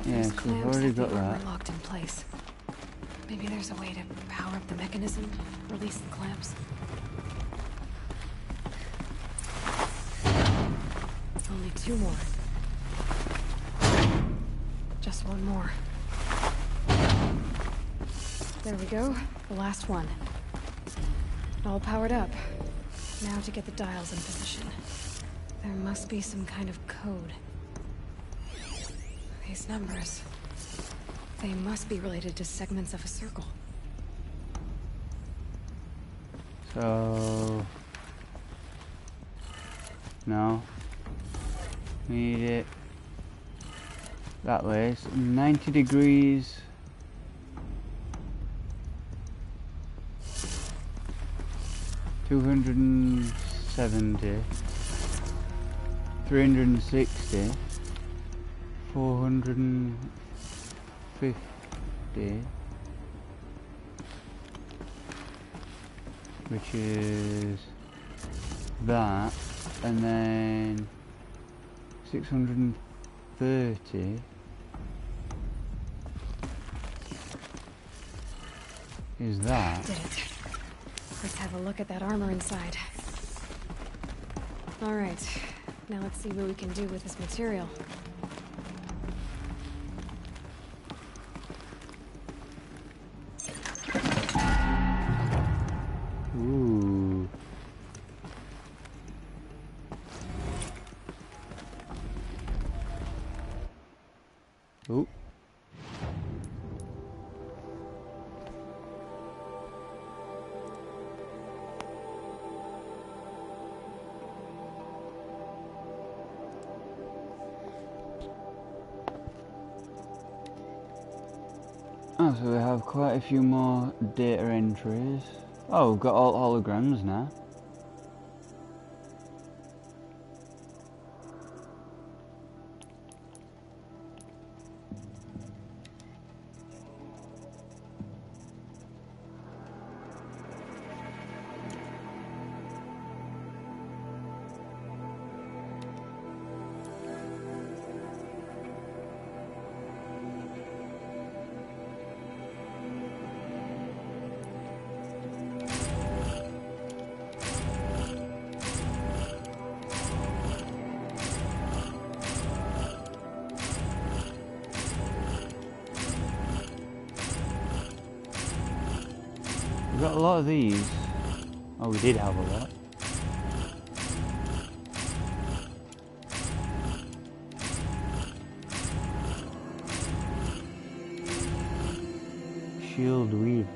Yes, we've already got that. Locked in place. Maybe there's a way to power up the mechanism, release the clamps. Only 2 more. Just 1 more. There we go. The last one. All powered up. Now to get the dials in position. There must be some kind of code. These numbers. They must be related to segments of a circle. So... no. Need it that way. So 90 degrees. $270, $360, $450, which is that, and then 630 is that. Did it. Let's have a look at that armor inside. All right, now let's see what we can do with this material. Ooh. Ooh. Oh, so we have quite a few more data entries. Oh, we've got all holograms now. We've got a lot of these. Oh, we did have a lot. Shield Weaver.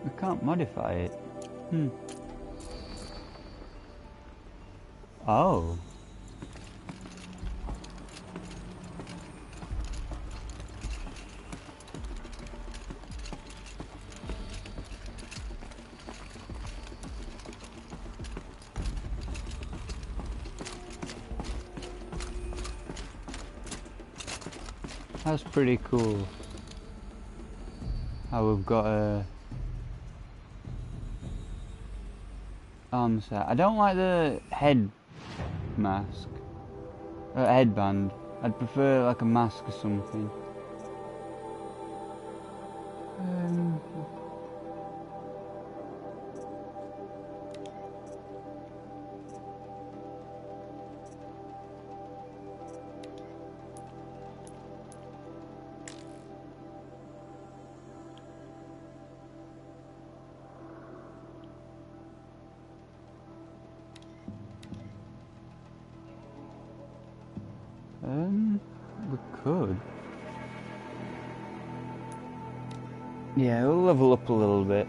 We can't modify it. Oh. That's pretty cool. How we've got a arm set. I don't like the head mask. Headband. I'd prefer like a mask or something. We could. Yeah, we'll level up a little bit.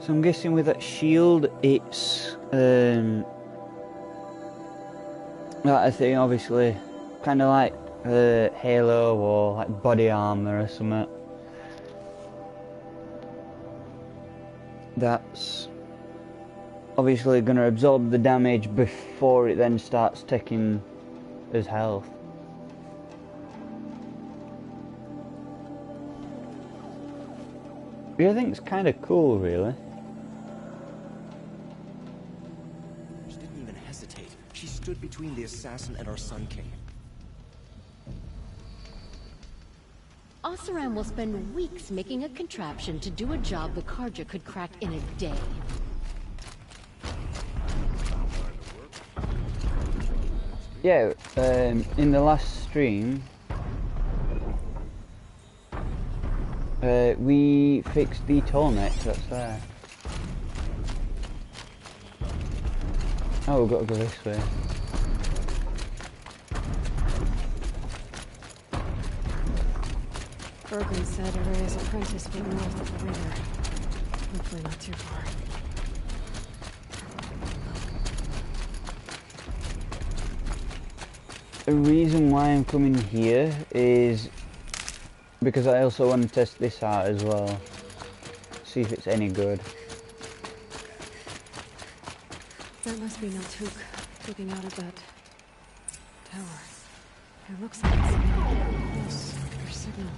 So I'm guessing with that shield, it's I think obviously kind of like Halo or like body armor or something. That's obviously going to absorb the damage before it then starts taking his health. Yeah, I think it's kind of cool, really. She didn't even hesitate. She stood between the assassin and our Sun King. Oseram will spend weeks making a contraption to do a job the Carja could crack in a day. Yeah, in the last stream, we fixed the Tornex that's there. Oh, we've got to go this way. Bergren said Araya's apprentice went north of the river. Hopefully not too far. The reason why I'm coming here is because I also want to test this out as well. See if it's any good. That must be Naltuk looking out of that tower. It looks like it's close to their signal.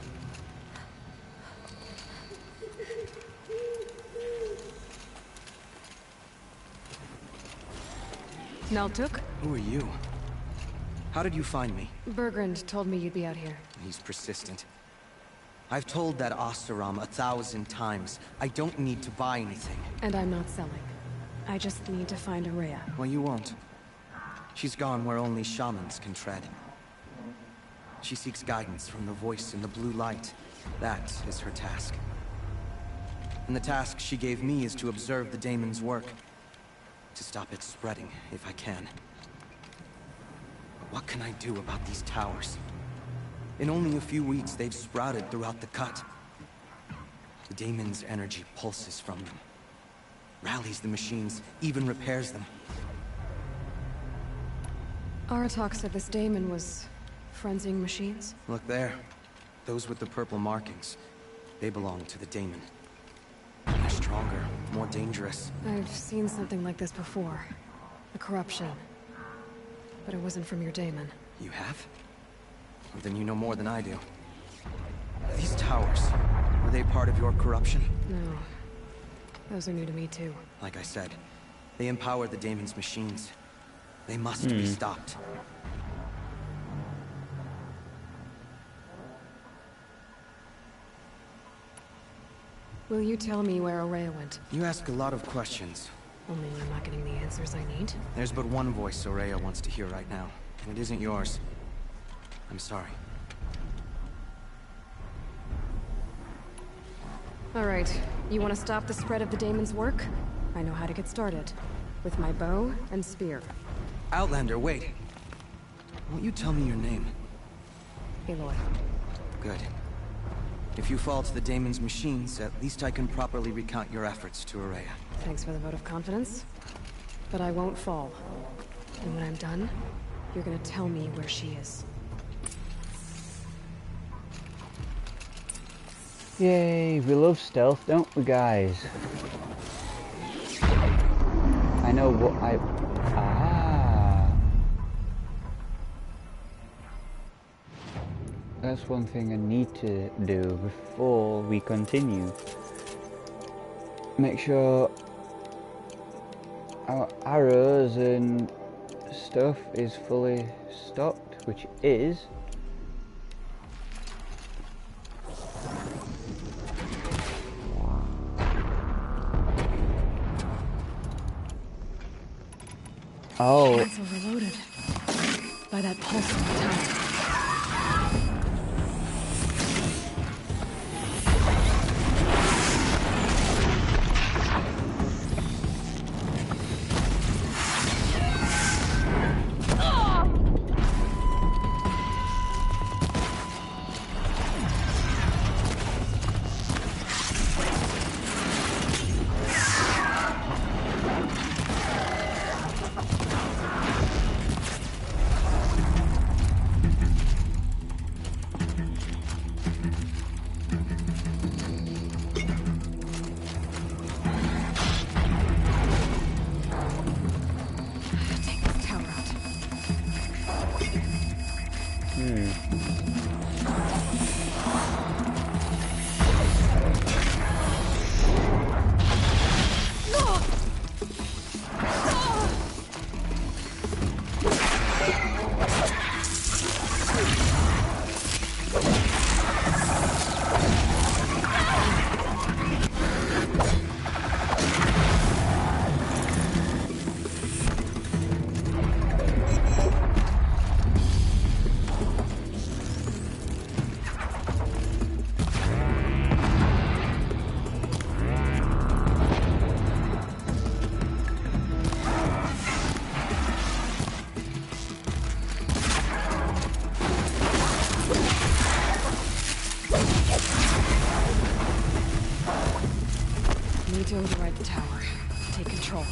Naltuk? Who are you? How did you find me? Bergrand told me you'd be out here. He's persistent. I've told that Oseram 1,000 times. I don't need to buy anything. And I'm not selling. I just need to find Araya. Well, you won't. She's gone where only shamans can tread. She seeks guidance from the voice in the blue light. That is her task. And the task she gave me is to observe the daemon's work. To stop it spreading, if I can. But what can I do about these towers? In only a few weeks, they've sprouted throughout the cut. The daemon's energy pulses from them. Rallies the machines, even repairs them. Aratak said this daemon was frenzying machines? Look there. Those with the purple markings. They belong to the daemon. They're stronger, more dangerous. I've seen something like this before. A corruption. But it wasn't from your daemon. You have? Well, then you know more than I do. These towers, were they part of your corruption? No. Those are new to me too. Like I said, they empower the daemon's machines. They must be stopped. Will you tell me where Araya went? You ask a lot of questions. Only I'm not getting the answers I need. There's but one voice Araya wants to hear right now, and it isn't yours. I'm sorry. Alright, you want to stop the spread of the Daemon's work? I know how to get started. With my bow and spear. Outlander, wait. Won't you tell me your name? Aloy. Good. If you fall to the Daemon's machines, at least I can properly recount your efforts to Ourea. Thanks for the vote of confidence. But I won't fall. And when I'm done, you're gonna tell me where she is. Yay, we love stealth, don't we, guys? I know what I... Ah! That's one thing I need to do before we continue. Make sure our arrows and stuff is fully stocked, which it is. Oh. It's overloaded by that pulse in the tower. To override the tower. Take control.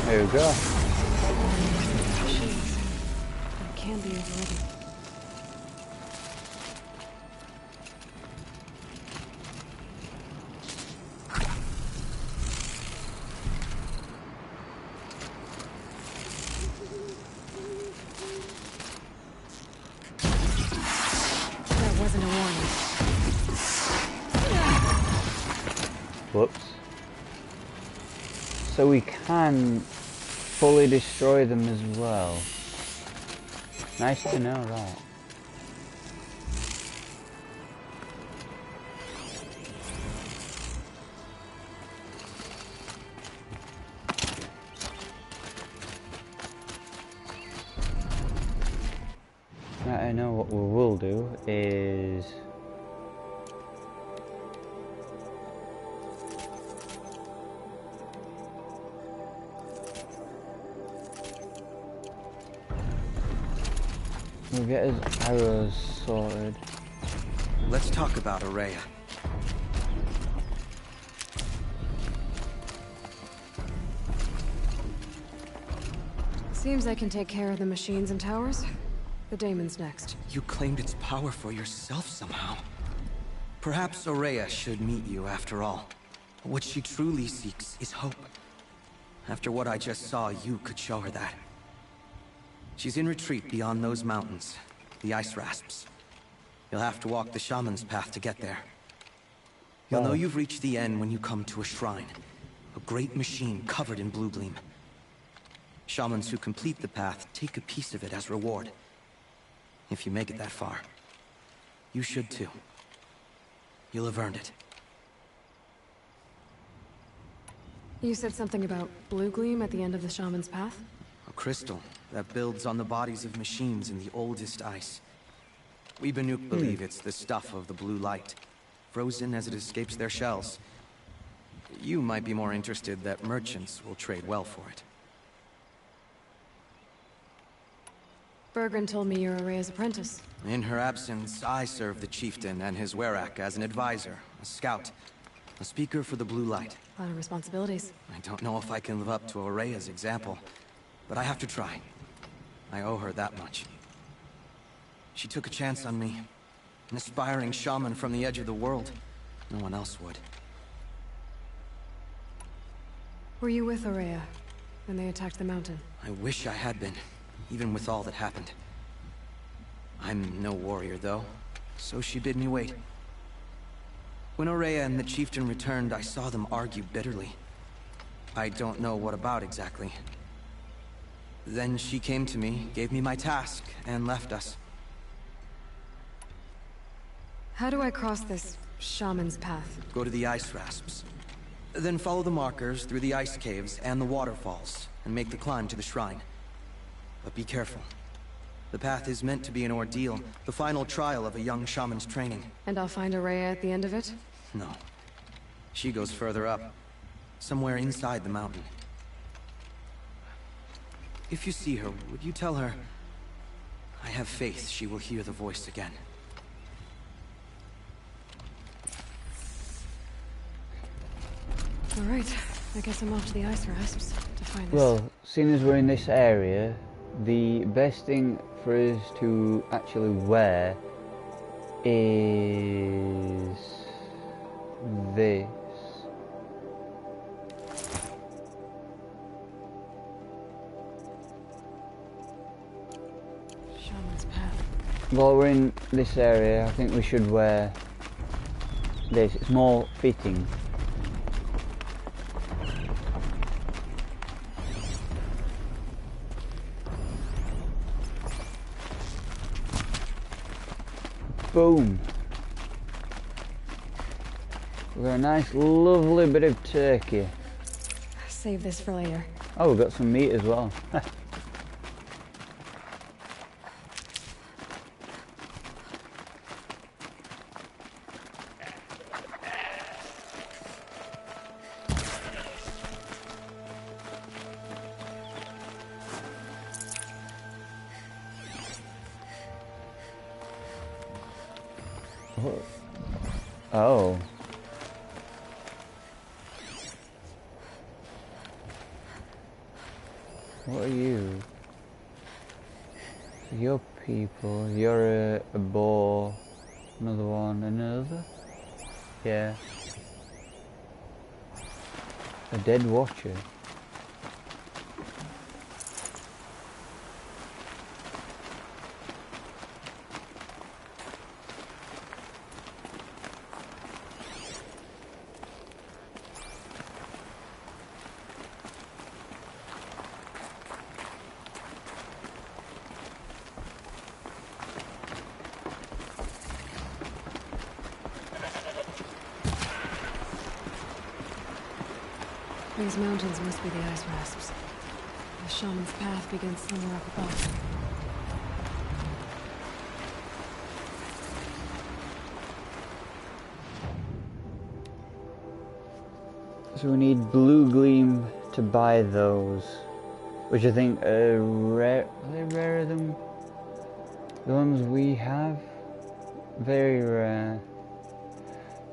There we go. It can be overridden. That wasn't a warning. Whoops. So we can fully destroy them as well. Nice to know that. Now I know what we will do is we'll get his arrows sorted. Let's talk about Ourea. Seems I can take care of the machines and towers. The Daemon's next. You claimed its power for yourself somehow. Perhaps Ourea should meet you after all. What she truly seeks is hope. After what I just saw, you could show her that. She's in retreat beyond those mountains, the Ice Rasps. You'll have to walk the Shaman's path to get there. You'll know you've reached the end when you come to a shrine. A great machine covered in blue gleam. Shamans who complete the path take a piece of it as reward. If you make it that far, you should too. You'll have earned it. You said something about blue gleam at the end of the Shaman's path? A crystal that builds on the bodies of machines in the oldest ice. We Banuk believe it's the stuff of the blue light, frozen as it escapes their shells. You might be more interested that merchants will trade well for it. Bergren told me you're Ourea's apprentice. In her absence, I serve the chieftain and his Werak as an advisor, a scout, a speaker for the blue light. A lot of responsibilities. I don't know if I can live up to Ourea's example, but I have to try. I owe her that much. She took a chance on me, an aspiring shaman from the edge of the world. No one else would. Were you with Ourea when they attacked the mountain? I wish I had been, even with all that happened. I'm no warrior, though, so she bid me wait. When Ourea and the chieftain returned, I saw them argue bitterly. I don't know what about exactly. Then she came to me, gave me my task, and left us. How do I cross this shaman's path? Go to the Ice Rasps. Then follow the markers through the ice caves and the waterfalls, and make the climb to the shrine. But be careful. The path is meant to be an ordeal, the final trial of a young shaman's training. And I'll find Ourea at the end of it? No. She goes further up, somewhere inside the mountain. If you see her, would you tell her, I have faith she will hear the voice again. Alright, I guess I'm off to the Ice Rasps to find this. Well, seeing as we're in this area, the best thing for us to actually wear is this. Shaman's path. While we're in this area, I think we should wear this. It's more fitting. Boom. We've got a nice lovely bit of turkey. Save this for later. Oh, we've got some meat as well. Oh. What are you? You're people. You're a boar. Another one. Another? Yeah. A dead watcher. These mountains must be the Ice Rasps. The shaman's path begins somewhere up above. So we need blue gleam to buy those, which I think are rare. Are they rarer than the ones we have? Very rare.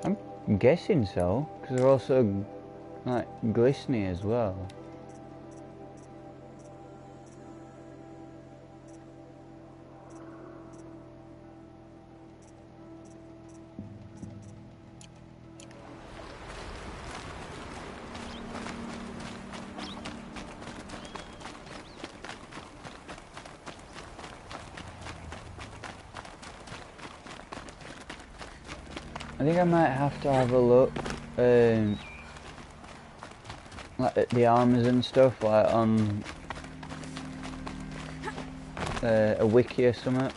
I'm guessing so, because they're also like glistening as well. I think I might have to have a look like at the armors and stuff, like on a wiki or something,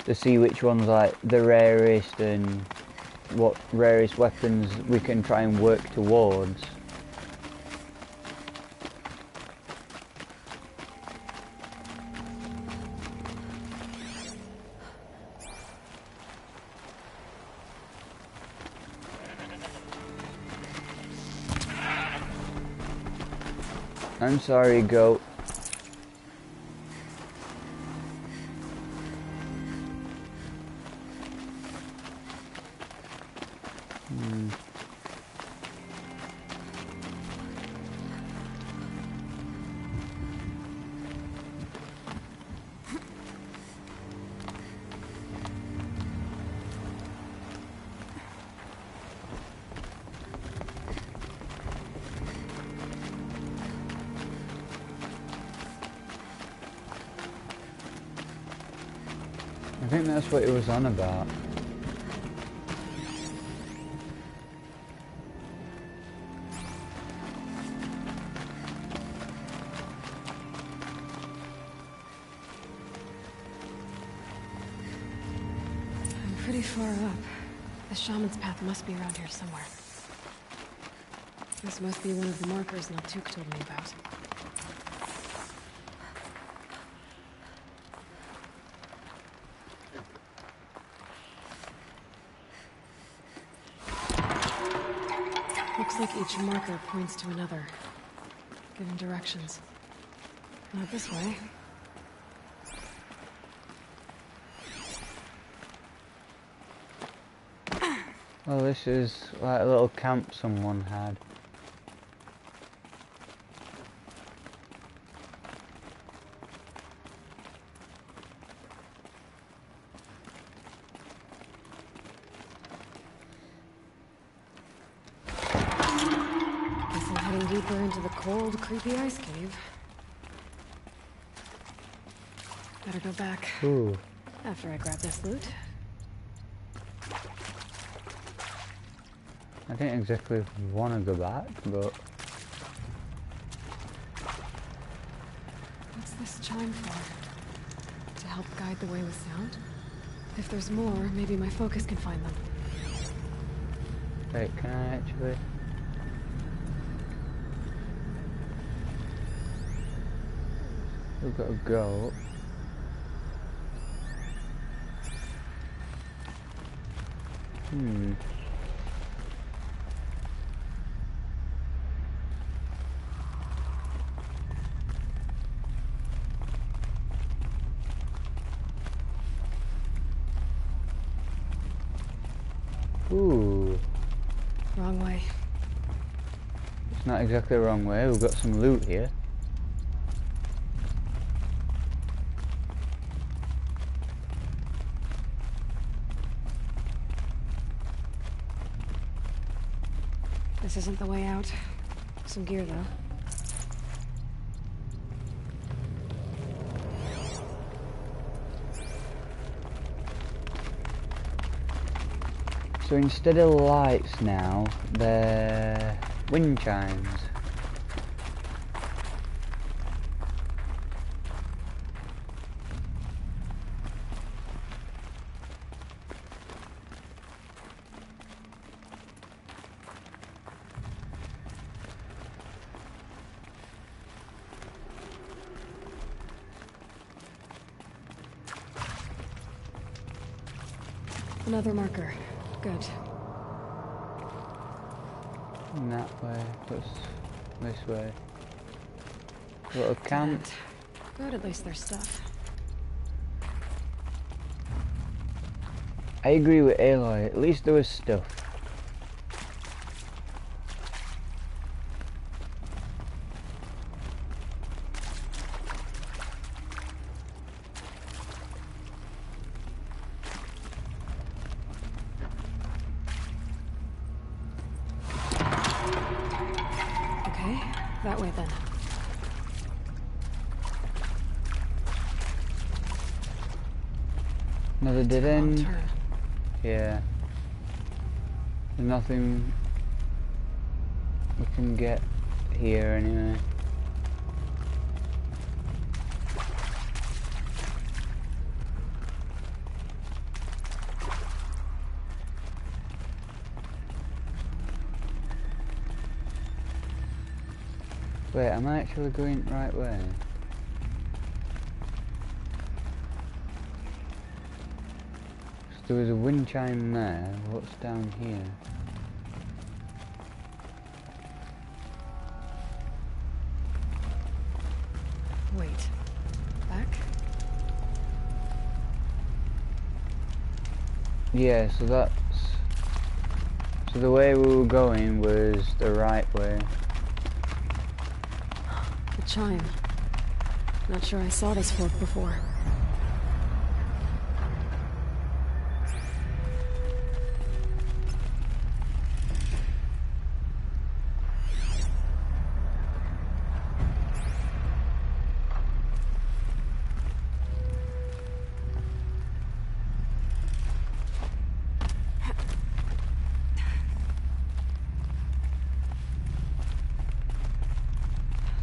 to see which one's like the rarest and what rarest weapons we can try and work towards. I'm sorry, goat. I think that's what it was on about. I'm pretty far up. The shaman's path must be around here somewhere. This must be one of the markers Naltuk told me about. Looks like each marker points to another, giving directions. Not this way. Oh, this is like a little camp someone had. Deeper into the cold, creepy ice cave. Better go back. Ooh. After I grab this loot. I didn't exactly want to go back, but... What's this chime for? To help guide the way with sound? If there's more, maybe my focus can find them. Wait, can I actually... We've got to go. Ooh. Wrong way. It's not exactly the wrong way. We've got some loot here. This isn't the way out. Some gear, though. So instead of lights now, they're wind chimes. Another marker. Good. In that way, plus this way. Little camp. Good, at least there's stuff. I agree with Aloy, at least there was stuff. That way then. Another dead end. Yeah. There's nothing we can get here anyway. Wait, am I actually going the right way? So there was a wind chime there. What's down here? Wait. Back? Yeah, so that's... So the way we were going was the right way. The chime. Not sure I saw this fork before.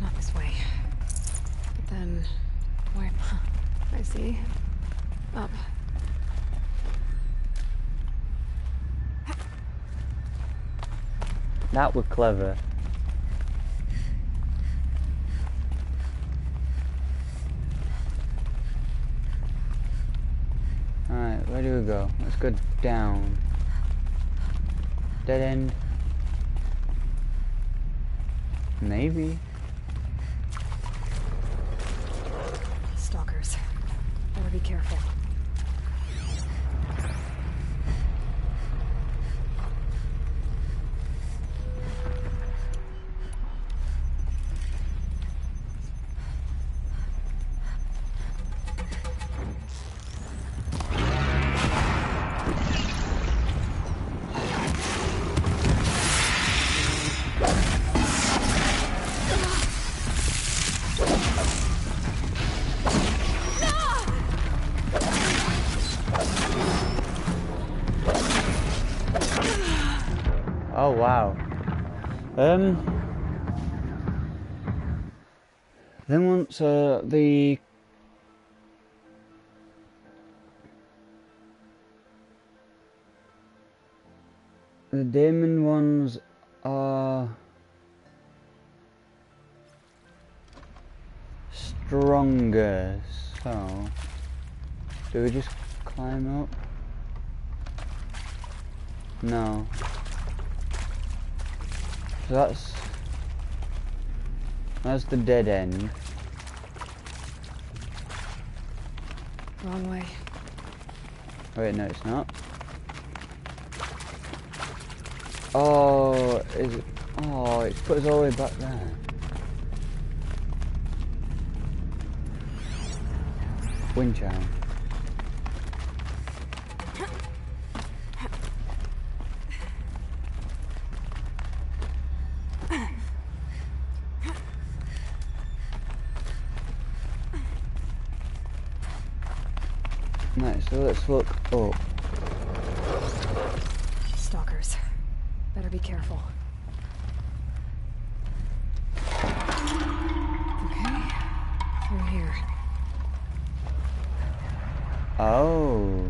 Not this way. But then... where... I see. Up. That was clever. Alright, where do we go? Let's go down. Dead end. Maybe. Stalkers. Better be careful. Oh wow. Then once the demon ones are stronger, so do we just climb up? No. So that's the dead end. Wrong way. Wait, no, it's not. Oh, is it? Oh, it's put us all the way back there. Wind chime. Right, so let's look up. Stalkers. Better be careful. Okay. Through here. Oh.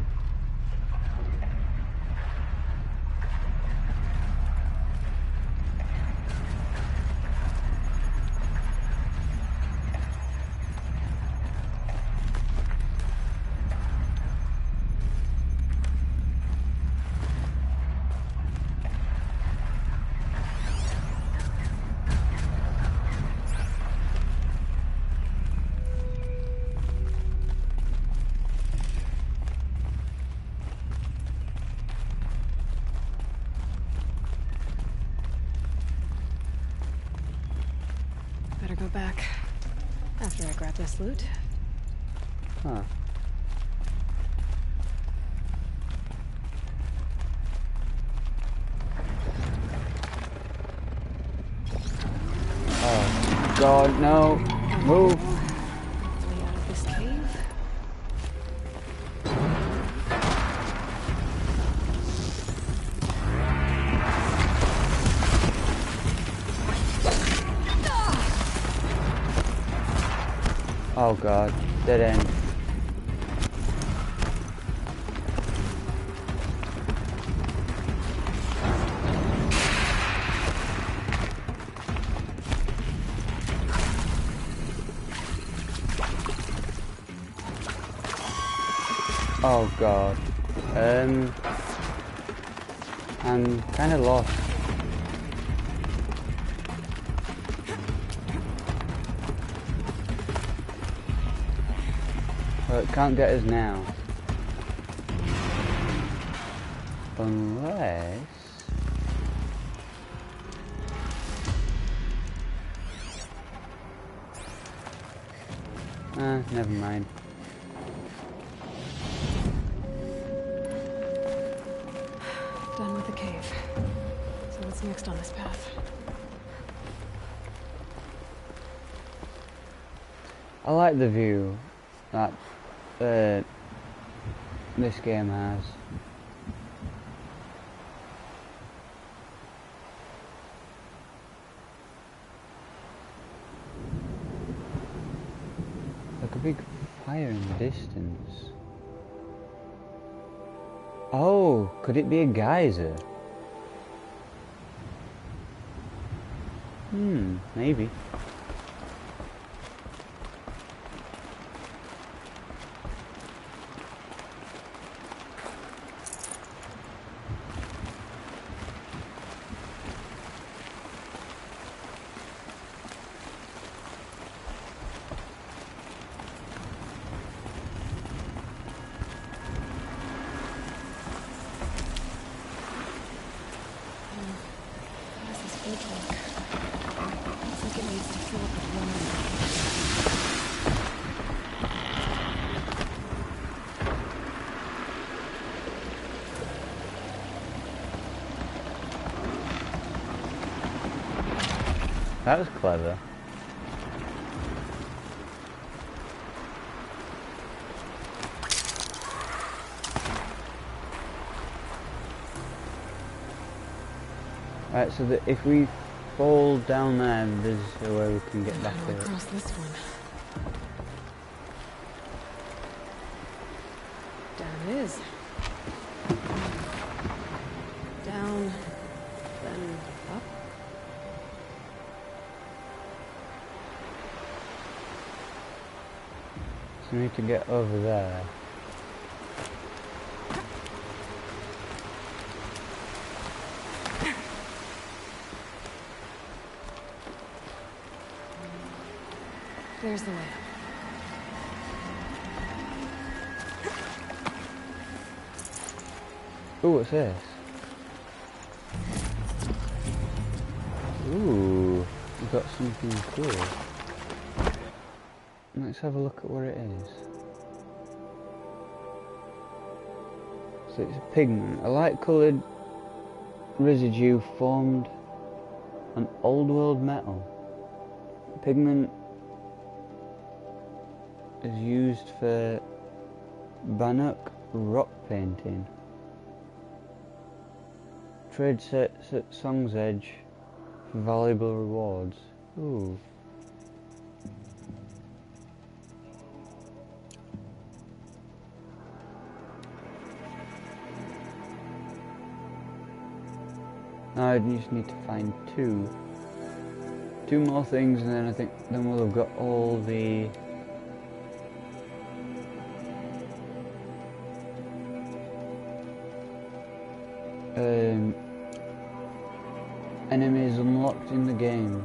Better go back after I grab this loot. Huh. Oh God, no! Move! Way out of this cave. Oh god, dead end. Oh god. I'm kind of lost. Well, it can't get us now. Unless... never mind. Done with the cave. So what's next on this path? I like the view that this game has. Like a big fire in the distance. Oh, could it be a geyser? Maybe. That was clever. Right, so that if we fall down there, there's a way we can get back there. Across this one. Down it is. Down, then up. So we need to get over there. There's the way up. Ooh, what's this? Ooh, we've got something cool. Let's have a look at what it is. So it's a pigment. A light coloured residue formed on old world metal. Pigment is used for Bannock rock painting. Trade sets at Song's Edge for valuable rewards. Ooh. Now I just need to find two more things, and then I think then we'll have got all the enemies unlocked in the game.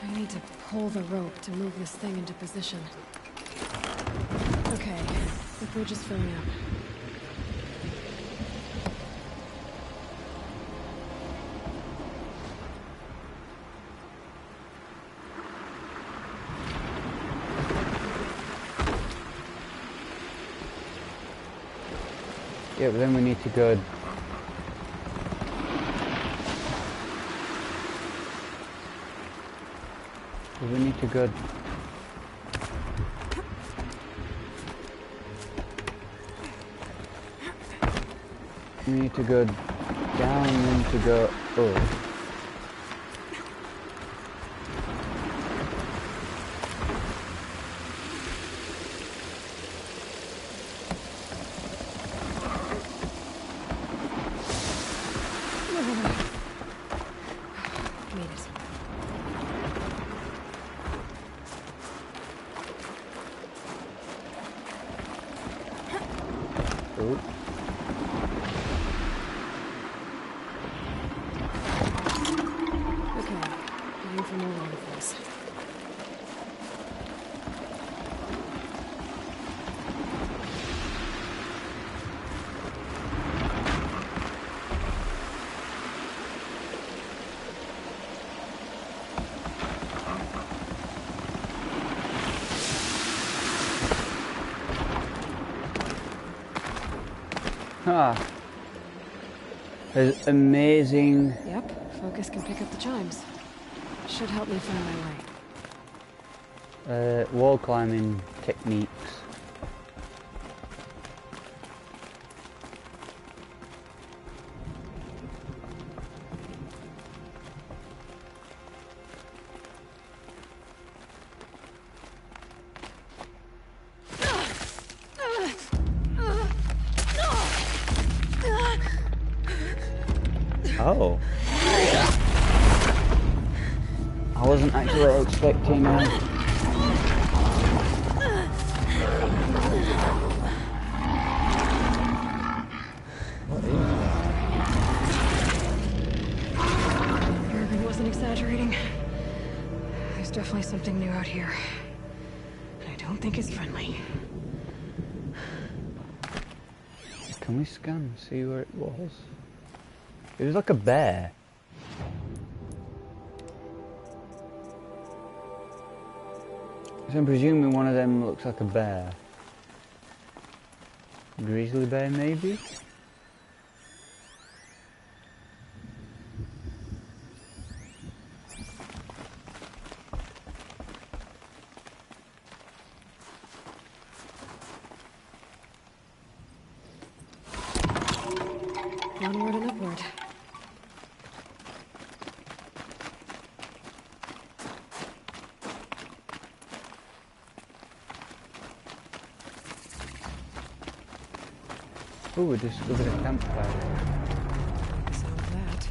I need to pull the rope to move this thing into position. Okay, the bridge is filling up. Yeah, but then we need to go We need to go. We need to go down and to go up. Ah, there's amazing. Yep, focus can pick up the chimes. Should help me find my way. Wall climbing techniques. Oh. I wasn't actually expecting What is that? Irving wasn't exaggerating. There's definitely something new out here. And I don't think it's friendly. Can we scan, see where it was? It was like a bear. So I'm presuming one of them looks like a bear. Grizzly bear, maybe? Onward and upward. Oh, we discovered a campfire. Sound of that.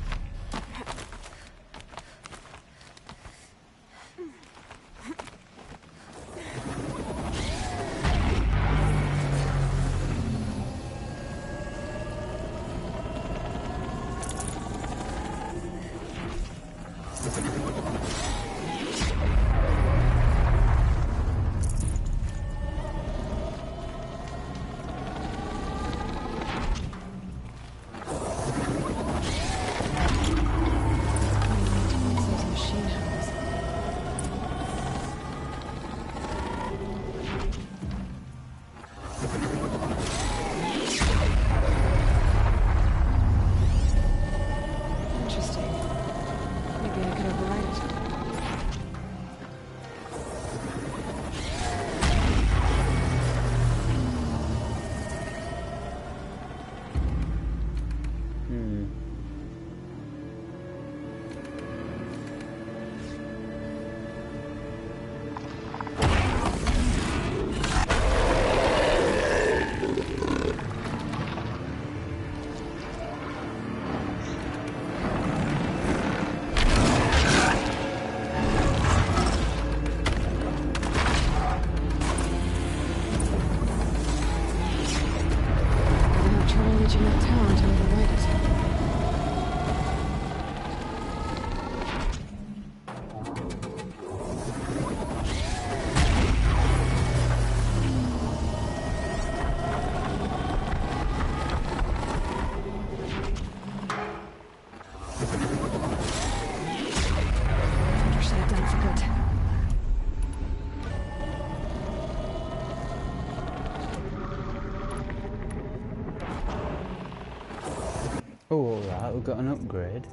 Oh, alright, we've got an upgrade.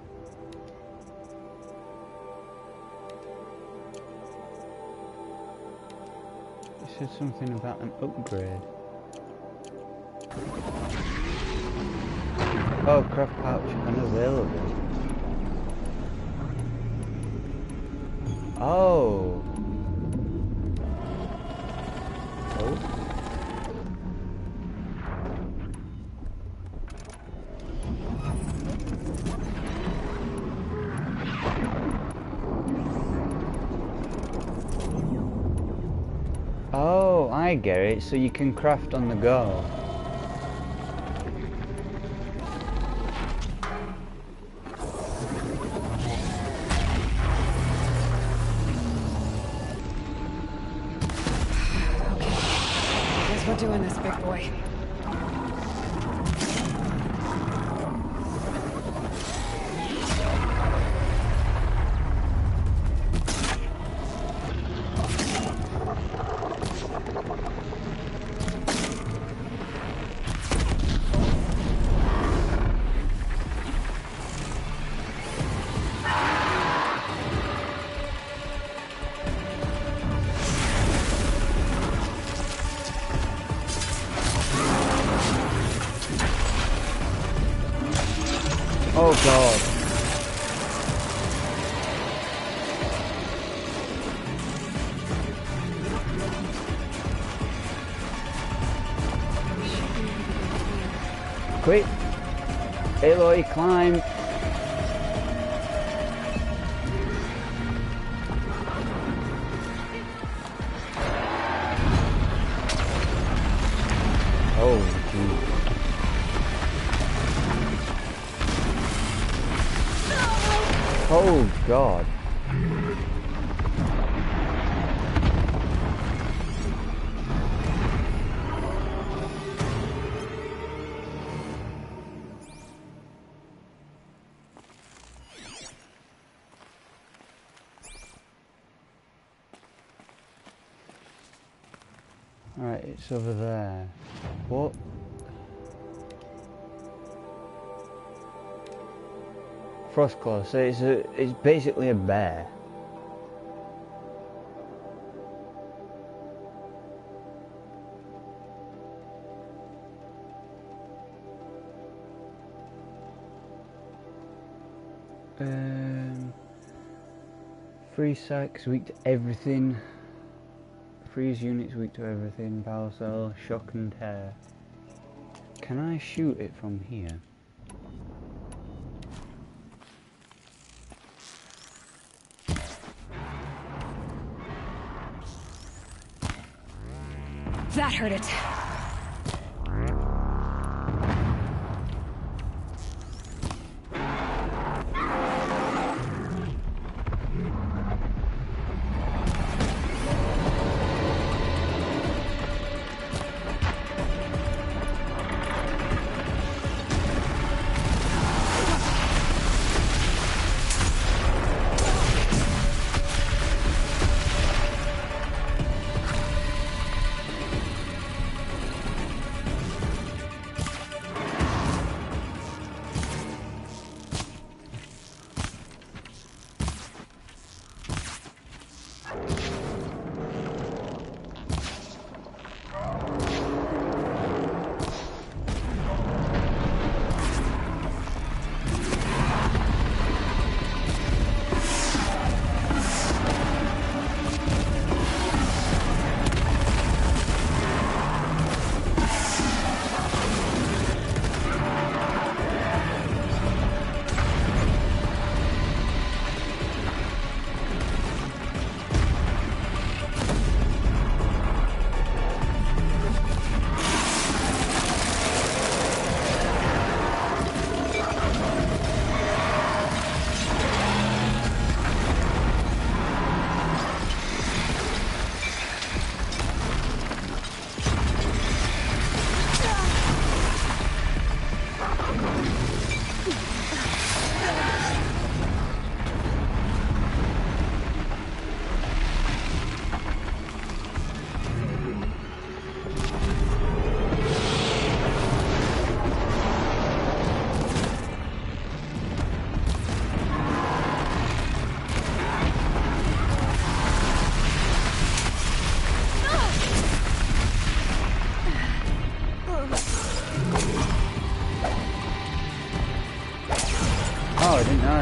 said something about an upgrade. Oh, craft pouch unavailable. Oh. Oh. Oh, I get it. So you can craft on the go. Guess we're doing this, big boy. Oh god. Quick! Aloy, climb! Oh, jeez. Oh god. Alright, it's over there. What? Frostclaw, so it's basically a bear. Freeze sacks weak to everything. Freeze units weak to everything. Power cell, shock and tear. Can I shoot it from here? That hurt it.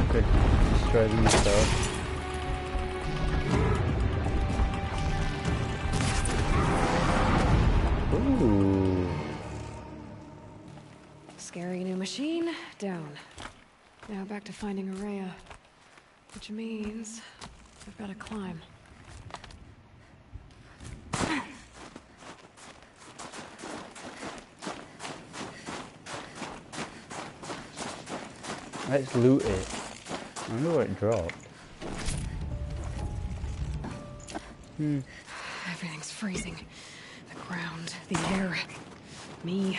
I could destroy them myself. Ooh. Scary new machine, down. Now back to finding Araya. Which means I've got to climb. Let's loot it. I wonder where it dropped. Everything's freezing. The ground, the air, me.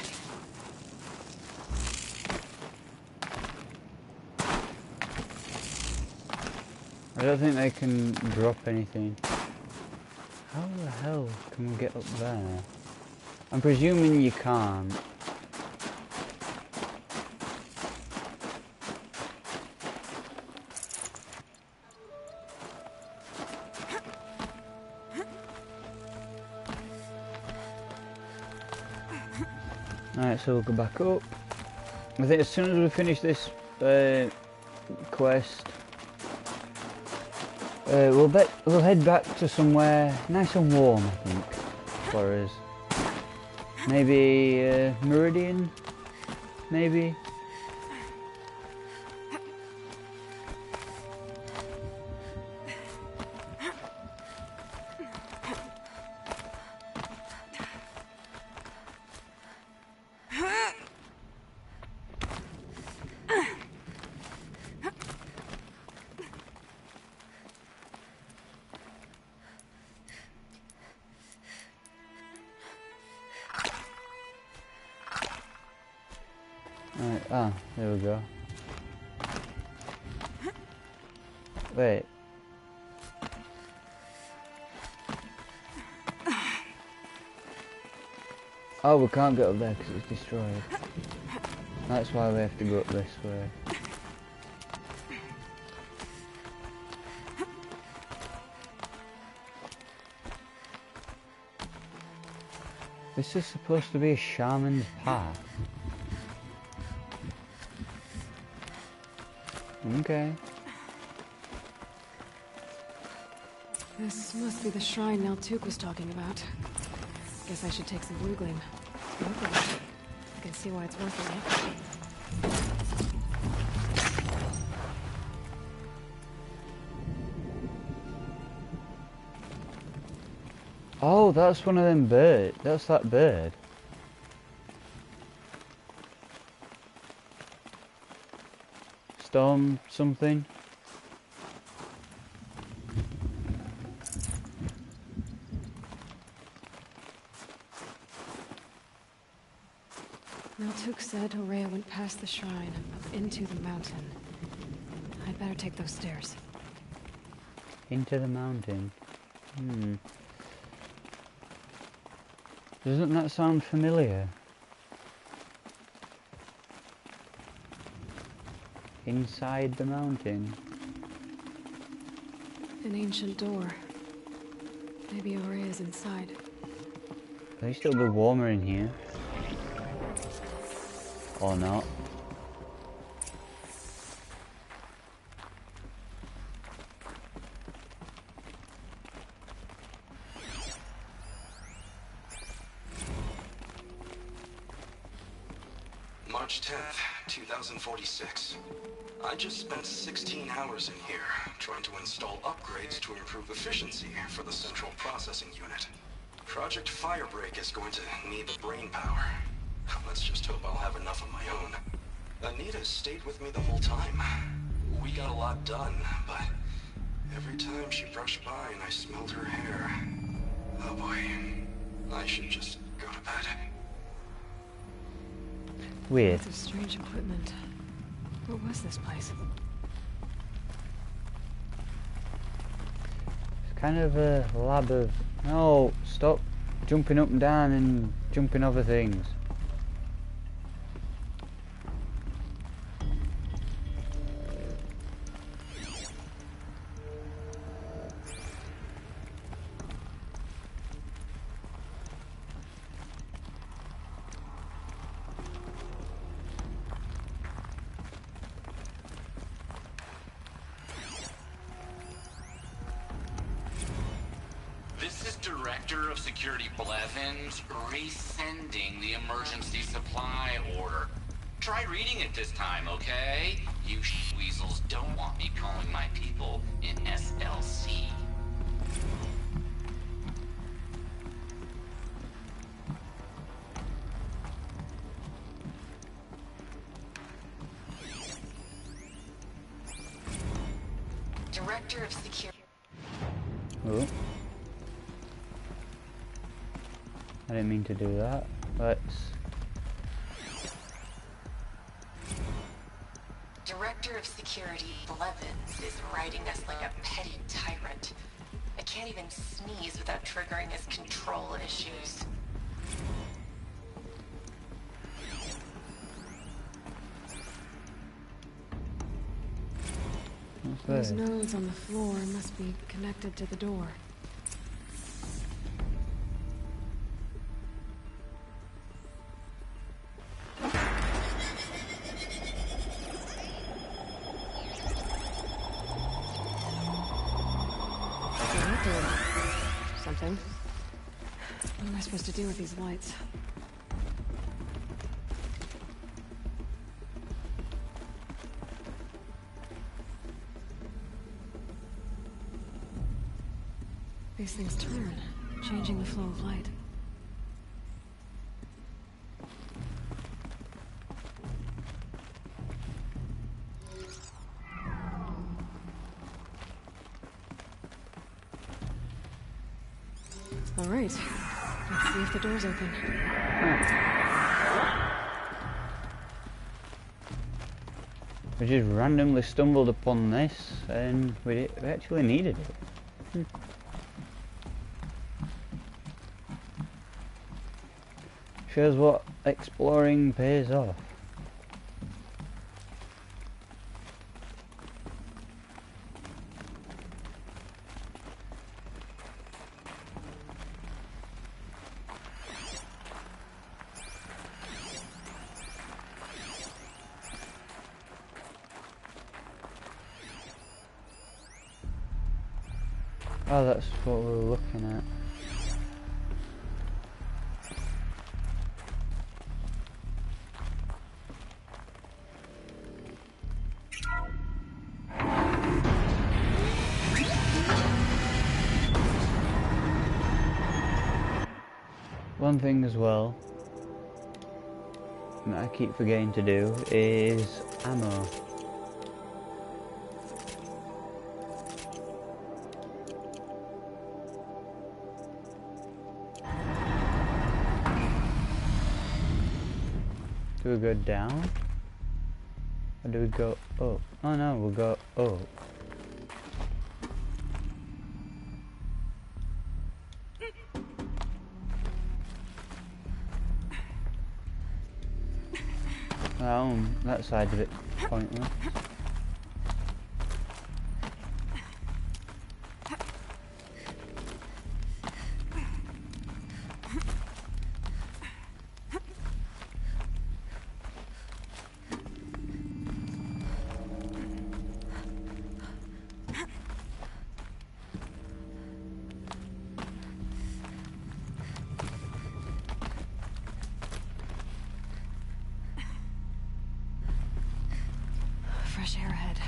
I don't think they can drop anything. How the hell can we get up there? I'm presuming you can't. Alright, so we'll go back up. I think as soon as we finish this quest, we'll head back to somewhere nice and warm, I think, for us. Maybe Meridian? Maybe? Right, ah, there we go. Wait. Oh, we can't get up there because it's destroyed. That's why we have to go up this way. This is supposed to be a shaman's path. Okay. This must be the shrine Naltuk was talking about. Guess I should take some blue gleam. Okay. I can see why it's working. Oh, that's one of them birds. That's that bird. Storm something. Naltuk said Araya went past the shrine, up into the mountain. I'd better take those stairs. Into the mountain. Doesn't that sound familiar? Inside the mountain. An ancient door. Maybe Araya's inside. At least it'll be warmer in here. Or not. March 10th, 2046. I just spent 16 hours in here trying to install upgrades to improve efficiency for the central processing unit. Project Firebreak is going to need the brain power. Let's just hope I'll have enough of my own. Anita stayed with me the whole time. We got a lot done, but every time she brushed by and I smelled her hair... Oh boy, I should just go to bed. Weird. Lots of strange equipment. What was this place? It's kind of a lab of... No, stop jumping up and down and jumping over things. Director of Security Blevins rescinding the emergency supply order. Try reading it this time, okay? You weasels don't want me calling my people in SLC. Director of Security. Oh. I didn't mean to do that. Let's... Director of Security Blevins is riding us like a petty tyrant. I can't even sneeze without triggering his control issues. Those nodes on the floor must be connected to the door. Something. What am I supposed to do with these lights? These things turn, changing the flow of light. All right, let's see if the door's open. We just randomly stumbled upon this, and we actually needed it. Shows what exploring pays off. Oh, that's what we were looking at. One thing as well that I keep forgetting to do is ammo. Do we go down? Or do we go up? Oh no, we'll go up. That side's a bit pointless. Fresh air ahead.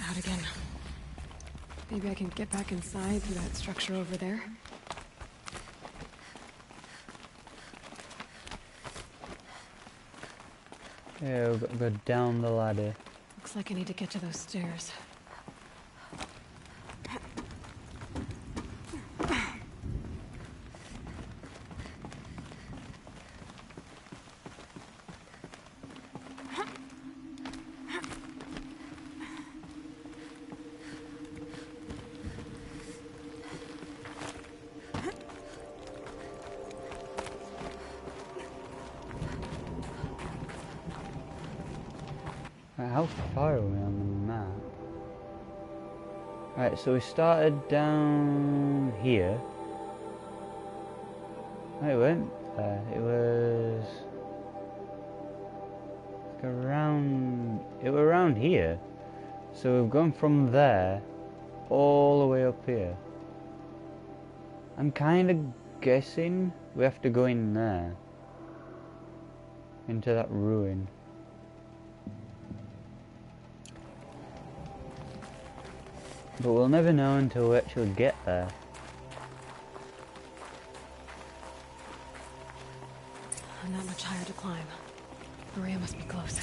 Out again. Maybe I can get back inside through that structure over there. Yeah, we've got to go down the ladder. Looks like I need to get to those stairs. how far are we on the map? Right, so we started down here. No, it went there. It was like around. It was around here. So we've gone from there all the way up here. I'm kind of guessing we have to go in there, into that ruin. But we'll never know until we actually get there. Not much higher to climb. Maria must be close.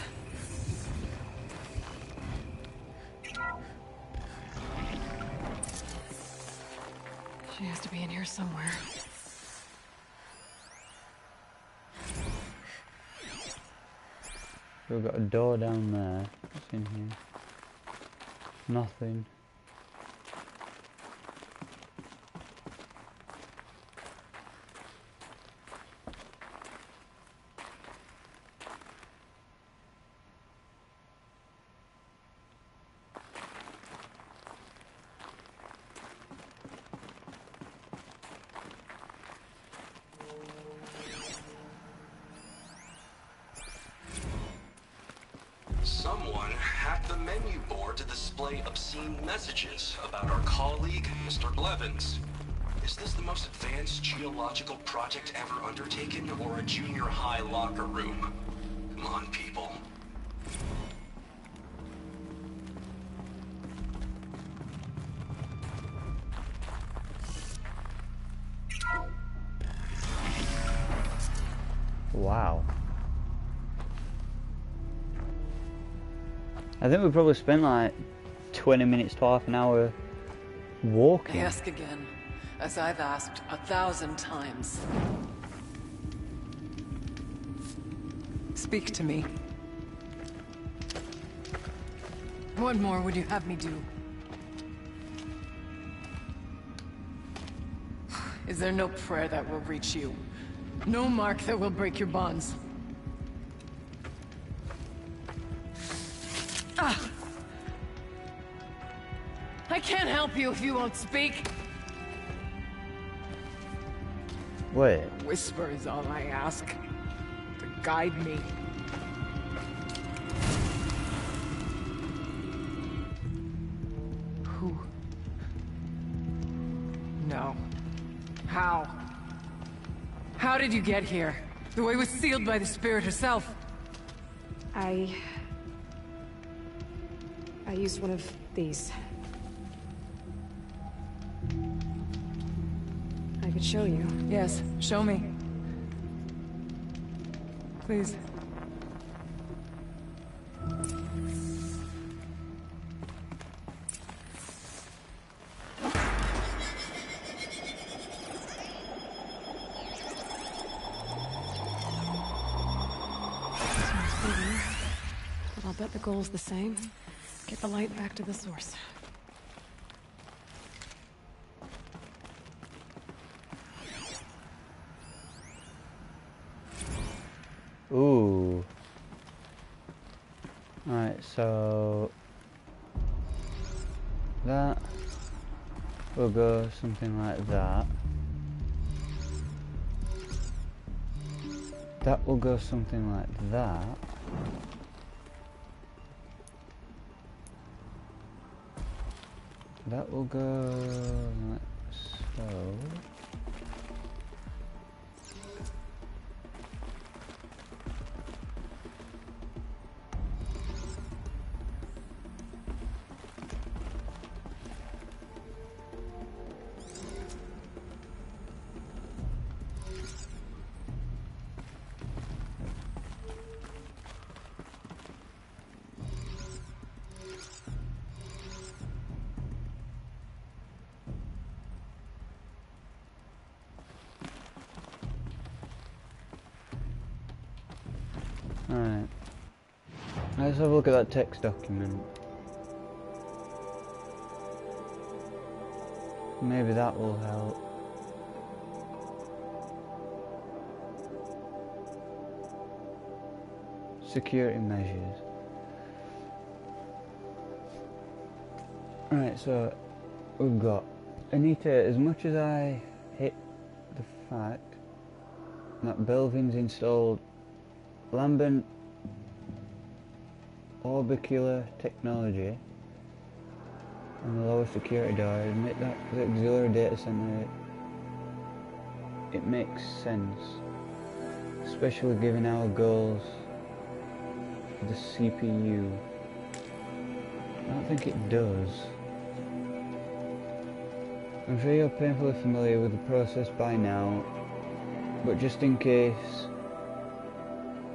She has to be in here somewhere. We've got a door down there. What's in here? Nothing. Someone hacked the menu board to display obscene messages about our colleague, Mr. Blevins. Is this the most advanced geological project ever undertaken, or a junior high locker room? Come on, people. Wow. I think we probably spent like 20 minutes to half an hour walking. I ask again, as I've asked 1,000 times. Speak to me. What more would you have me do? Is there no prayer that will reach you? No mark that will break your bonds? I can't help you if you won't speak. Wait. Whisper is all I ask. To guide me. Who? No. How? How did you get here? The way was sealed by the spirit herself. I used one of these. I could show you. Yes, show me. Please. But I'll bet the goal's the same. Get the light back to the source. Ooh. Alright, so that will go something like that. That will go something like that. That will go like so. Alright. Let's have a look at that text document. Maybe that will help. Security measures. Right, so we've got Anita. As much as I hate the fact that Belvin's installed lambent orbicular technology on the lower security door, I admit that for the auxiliary data center it makes sense, especially given our goals for the CPU. I don't think it does. I'm sure you're painfully familiar with the process by now, but just in case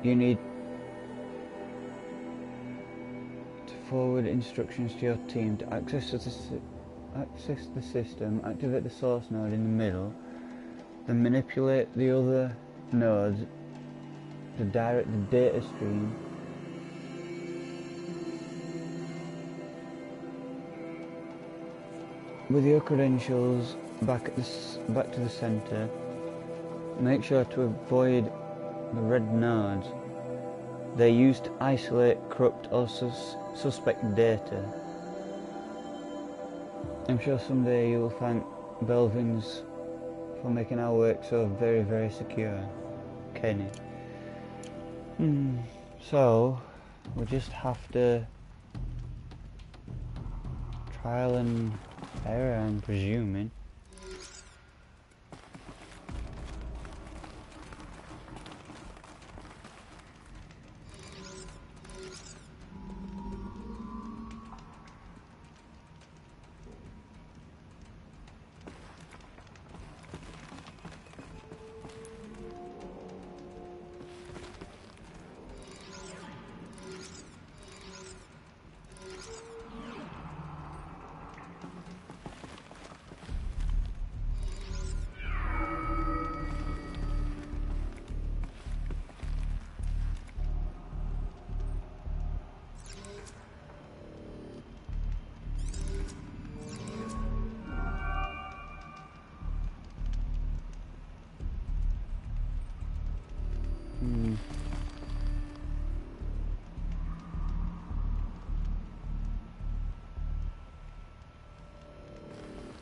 you need to forward instructions to your team to access the system, activate the source node in the middle, then manipulate the other nodes to direct the data stream with your credentials back to the center. Make sure to avoid the red nodes. They're used to isolate corrupt or suspect data. I'm sure someday you will thank Belvin's for making our work so very, very secure. Kenny. So, we just have to trial and error, I'm presuming.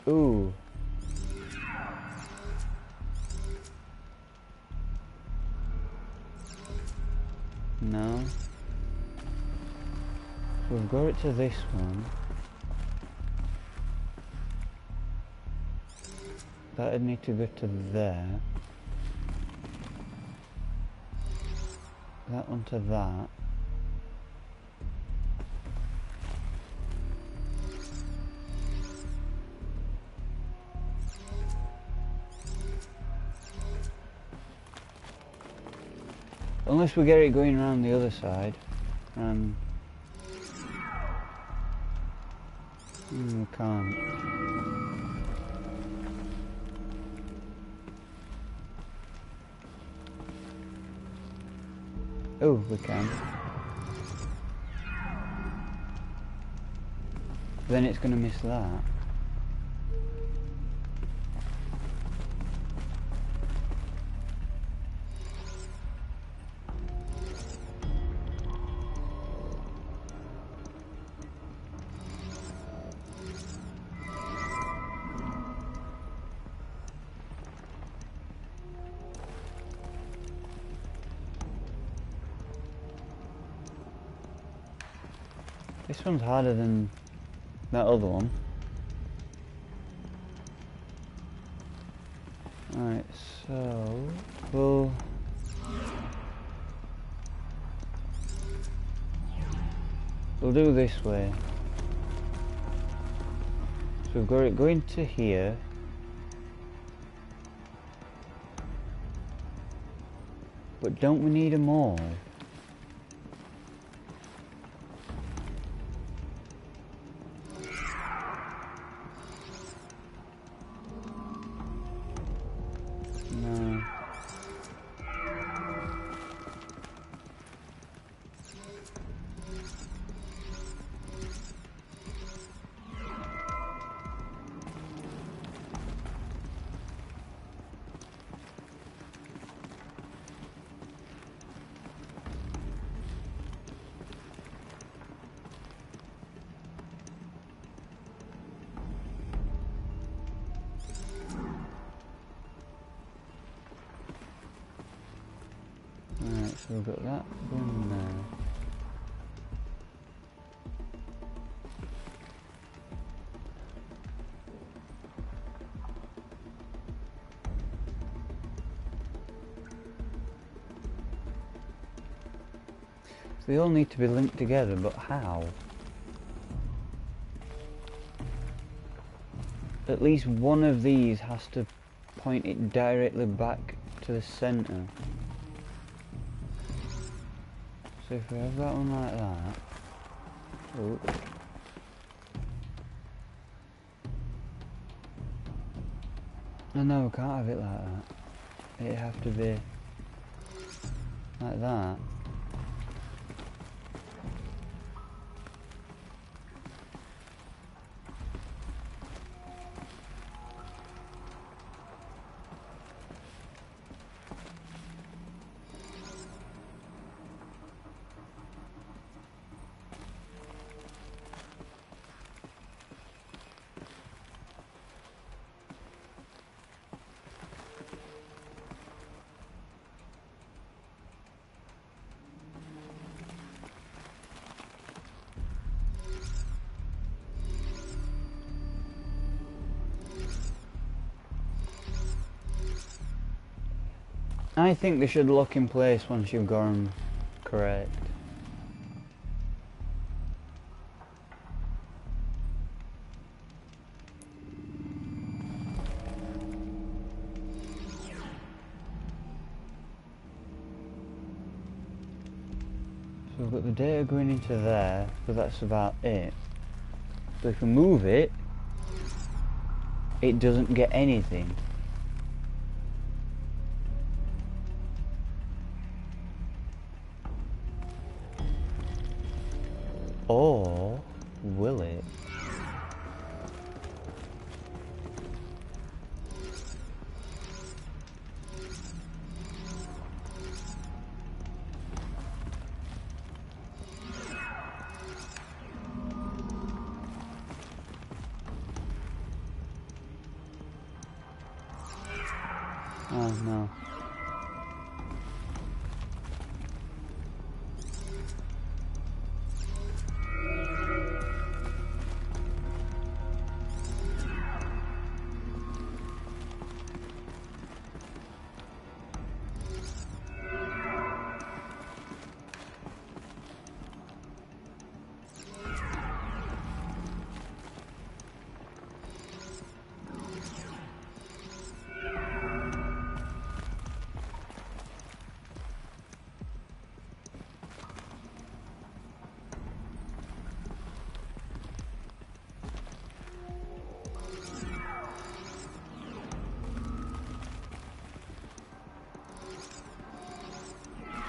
Ooh. No. So we've got it to this one. That'd need to go to there. That one to that. Unless we get it going around the other side, and we can't. Oh, we can. Then it's going to miss that. This one's harder than that other one. Alright, so we'll do this way. So we've got it going to here. But don't we need a more? No. So we've got that gun there. So they all need to be linked together, but how? At least one of these has to point it directly back to the centre. So if we have that one like that... Oh. No, we can't have it like that. It'd have to be like that. I think they should lock in place once you've got them correct. So we've got the data going into there, but that's about it. So if we move it, it doesn't get anything. Or will it? Oh no.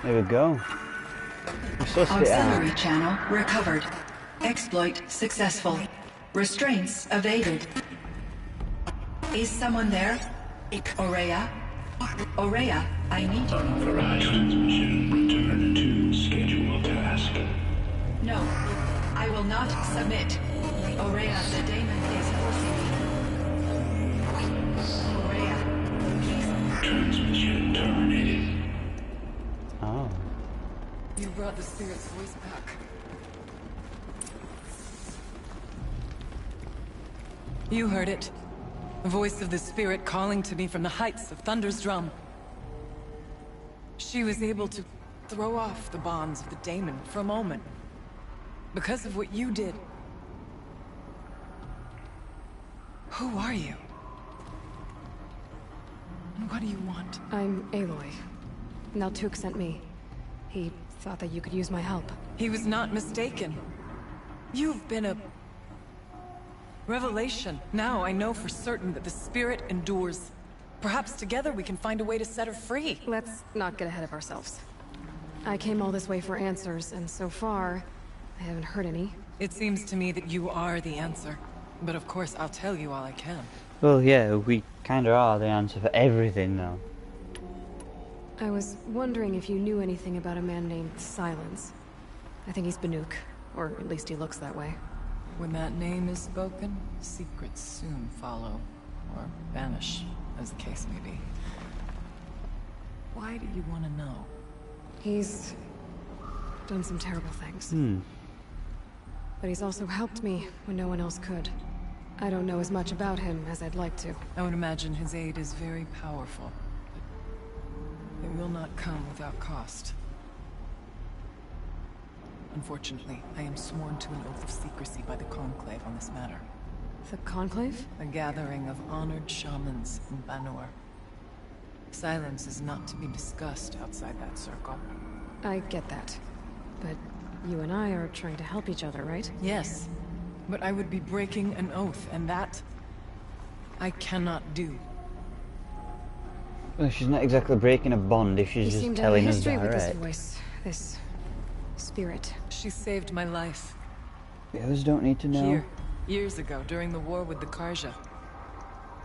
There we go. We sussed it out. Auxiliary channel recovered. Exploit successful. Restraints evaded. Is someone there? Aurea? Aurea, I need you. Authorized transmission. Return to scheduled task. No, I will not submit. Aurea, the daemon is forcing me. Aurea, please. Transmission terminated. Oh. You brought the spirit's voice back. You heard it. The voice of the spirit calling to me from the heights of Thunder's drum. She was able to throw off the bonds of the daemon for a moment. Because of what you did. Who are you? And what do you want? I'm Aloy. Naltuk sent me. He thought that you could use my help. He was not mistaken. You've been a... revelation. Now I know for certain that the spirit endures. Perhaps together we can find a way to set her free. Let's not get ahead of ourselves. I came all this way for answers, and so far, I haven't heard any. It seems to me that you are the answer. But of course, I'll tell you all I can. Well, yeah, we kinda are the answer for everything now. I was wondering if you knew anything about a man named Silence. I think he's Banuk, or at least he looks that way. When that name is spoken, secrets soon follow. Or vanish, as the case may be. Why do you want to know? He's done some terrible things. But he's also helped me when no one else could. I don't know as much about him as I'd like to. I would imagine his aid is very powerful, but it will not come without cost. Unfortunately, I am sworn to an oath of secrecy by the Conclave on this matter. The Conclave? A gathering of honored shamans in Banor. Silence is not to be discussed outside that circle. I get that. But you and I are trying to help each other, right? Yes. But I would be breaking an oath, and that I cannot do. Well, she's not exactly breaking a bond if she's just telling us history with this direct. voice, this spirit. She saved my life. The others don't need to know. Here, years ago, during the war with the Karja.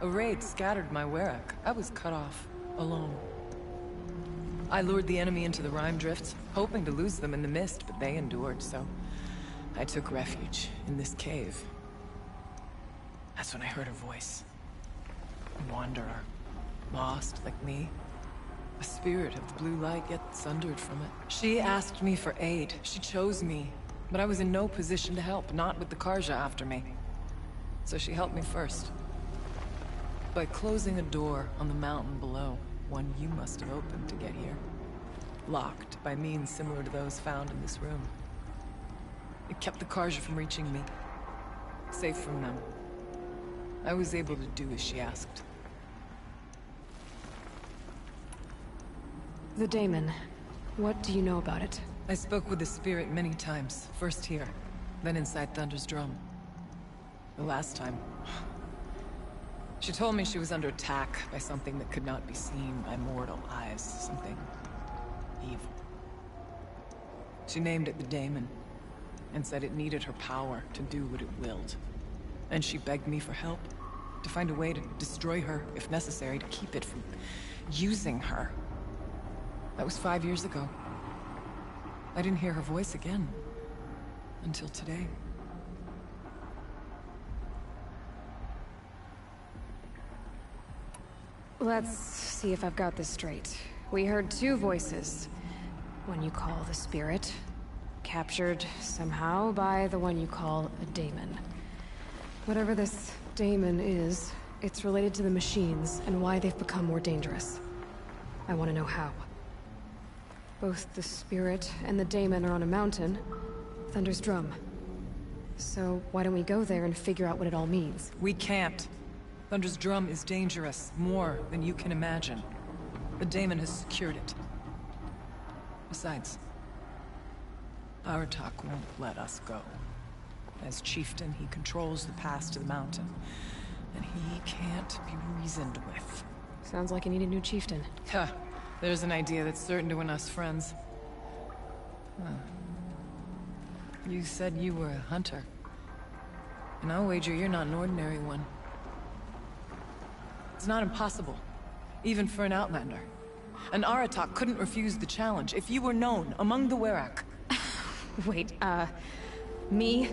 A raid scattered my Werak. I was cut off, alone. I lured the enemy into the Rime Drifts, hoping to lose them in the mist, but they endured, so I took refuge in this cave. That's when I heard her voice. A wanderer. Lost, like me. A spirit of the blue light, yet sundered from it. She asked me for aid. She chose me. But I was in no position to help, not with the Karja after me. So she helped me first. By closing a door on the mountain below, one you must have opened to get here. Locked by means similar to those found in this room. It kept the Karja from reaching me. Safe from them. I was able to do as she asked. The Daemon. What do you know about it? I spoke with the spirit many times. First here, then inside Thunder's drum. The last time... She told me she was under attack by something that could not be seen by mortal eyes. Something... evil. She named it the Daemon, and said it needed her power to do what it willed. And she begged me for help, to find a way to destroy her, if necessary, to keep it from using her. That was 5 years ago. I didn't hear her voice again. Until today. Let's see if I've got this straight. We heard two voices. One you call the Spirit, captured somehow by the one you call a Daemon. Whatever this Daemon is, it's related to the machines and why they've become more dangerous. I want to know how. Both the Spirit and the Daemon are on a mountain, Thunder's Drum. So why don't we go there and figure out what it all means? We can't. Thunder's Drum is dangerous, more than you can imagine. The Daemon has secured it. Besides, Aratak won't let us go. As chieftain, he controls the pass to the mountain, and he can't be reasoned with. Sounds like you need a new chieftain. Huh. There's an idea that's certain to win us friends. Huh. You said you were a hunter. And I'll wager you're not an ordinary one. It's not impossible, even for an outlander. An Aratak couldn't refuse the challenge if you were known among the Werak. Wait, me?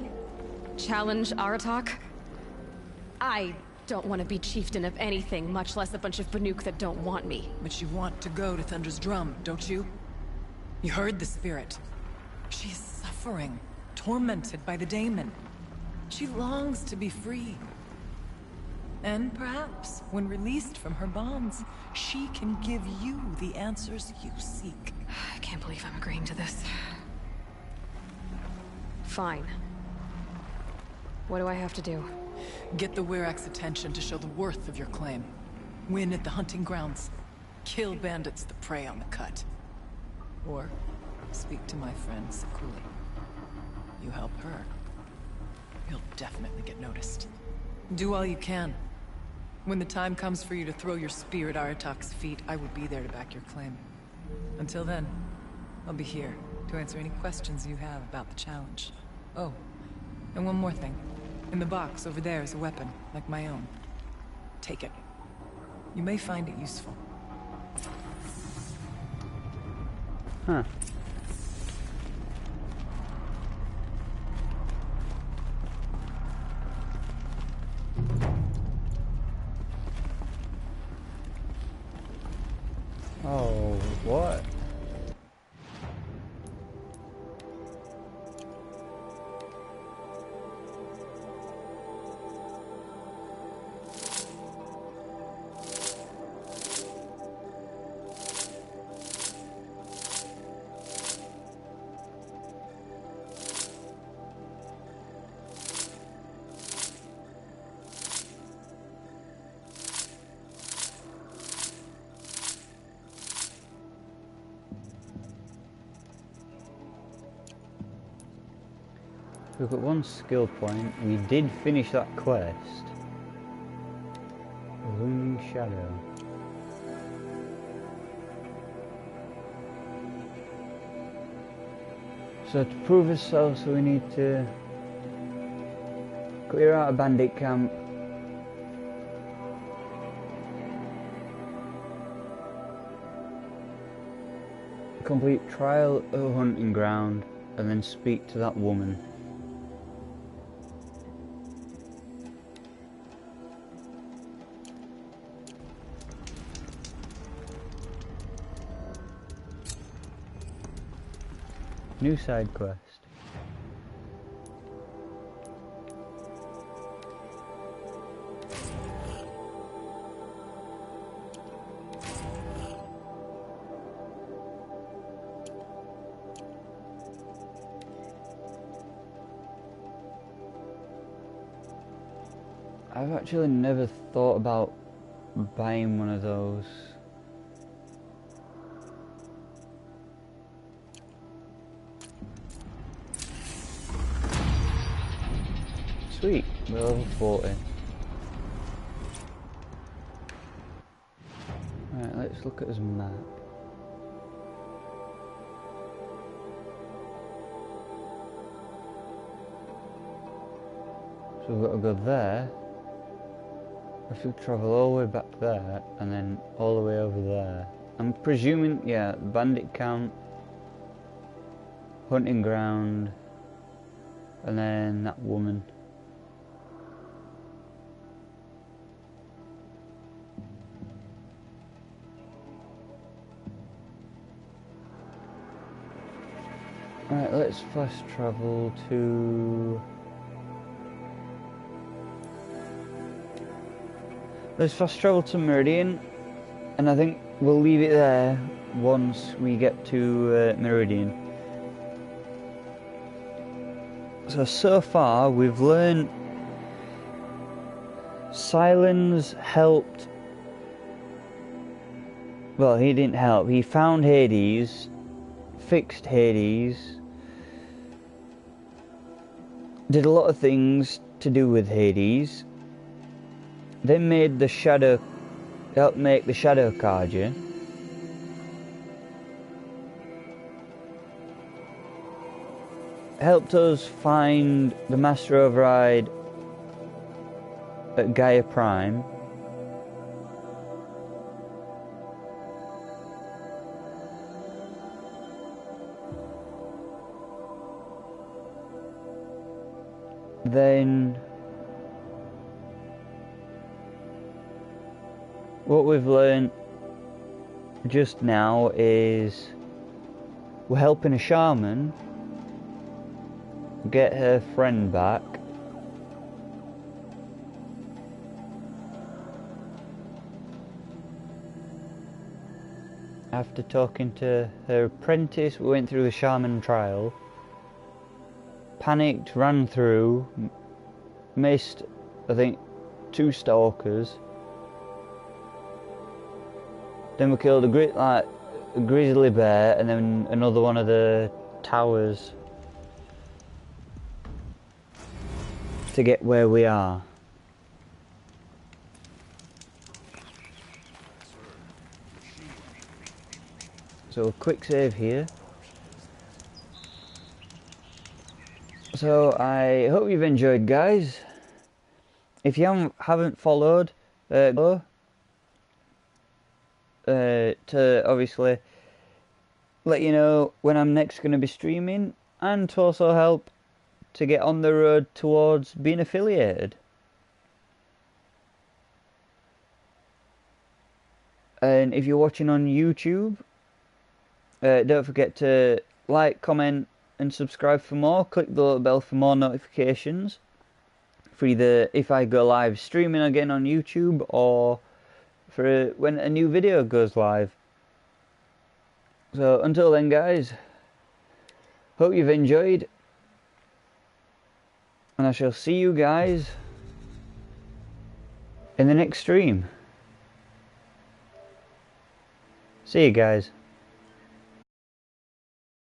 Challenge Aratak? I don't want to be chieftain of anything, much less a bunch of Banuk that don't want me. But you want to go to Thunder's Drum, don't you? You heard the spirit. She is suffering, tormented by the Daemon. She longs to be free. And perhaps, when released from her bonds, she can give you the answers you seek. I can't believe I'm agreeing to this. Fine. What do I have to do? Get the Werak's attention to show the worth of your claim. Win at the hunting grounds. Kill bandits that prey on the cut. Or speak to my friend Sakuli. You help her, you'll definitely get noticed. Do all you can. When the time comes for you to throw your spear at Aratak's feet, I will be there to back your claim. Until then, I'll be here to answer any questions you have about the challenge. Oh, and one more thing. In the box over there is a weapon, like my own. Take it. You may find it useful. Huh. Oh, what? we've got one skill point. We did finish that quest. Looming Shadow. So to prove ourselves, we need to clear out a bandit camp. Complete trial of a hunting ground, and then speak to that woman. New side quest. I've actually never thought about buying one of those. Sweet, we're level 40. Right, let's look at his map. So we've got to go there. I have to travel all the way back there and then all the way over there. I'm presuming, yeah, bandit camp, hunting ground, and then that woman. Right, let's fast travel to... Let's fast travel to Meridian, and I think we'll leave it there once we get to Meridian. So far we've learned Sylens helped... Well, he didn't help, he found Hades, fixed Hades, did a lot of things to do with Hades. They made the Shadow, helped make the Shadow Carja. Helped us find the Master Override at Gaia Prime. Then what we've learned just now is we're helping a shaman get her friend back. After talking to her apprentice, we went through the shaman trial. Panicked, ran through, missed, I think, 2 stalkers. Then we killed a grizzly bear, and then another one of the towers to get where we are. So a quick save here. So I hope you've enjoyed, guys. If you haven't followed, go to obviously let you know when I'm next going to be streaming, and to also help to get on the road towards being affiliated. And if you're watching on YouTube, don't forget to like, comment and subscribe for more. Click the little bell for more notifications for either if I go live streaming again on YouTube, or for when a new video goes live. So until then, guys, hope you've enjoyed, and I shall see you guys in the next stream. See you guys.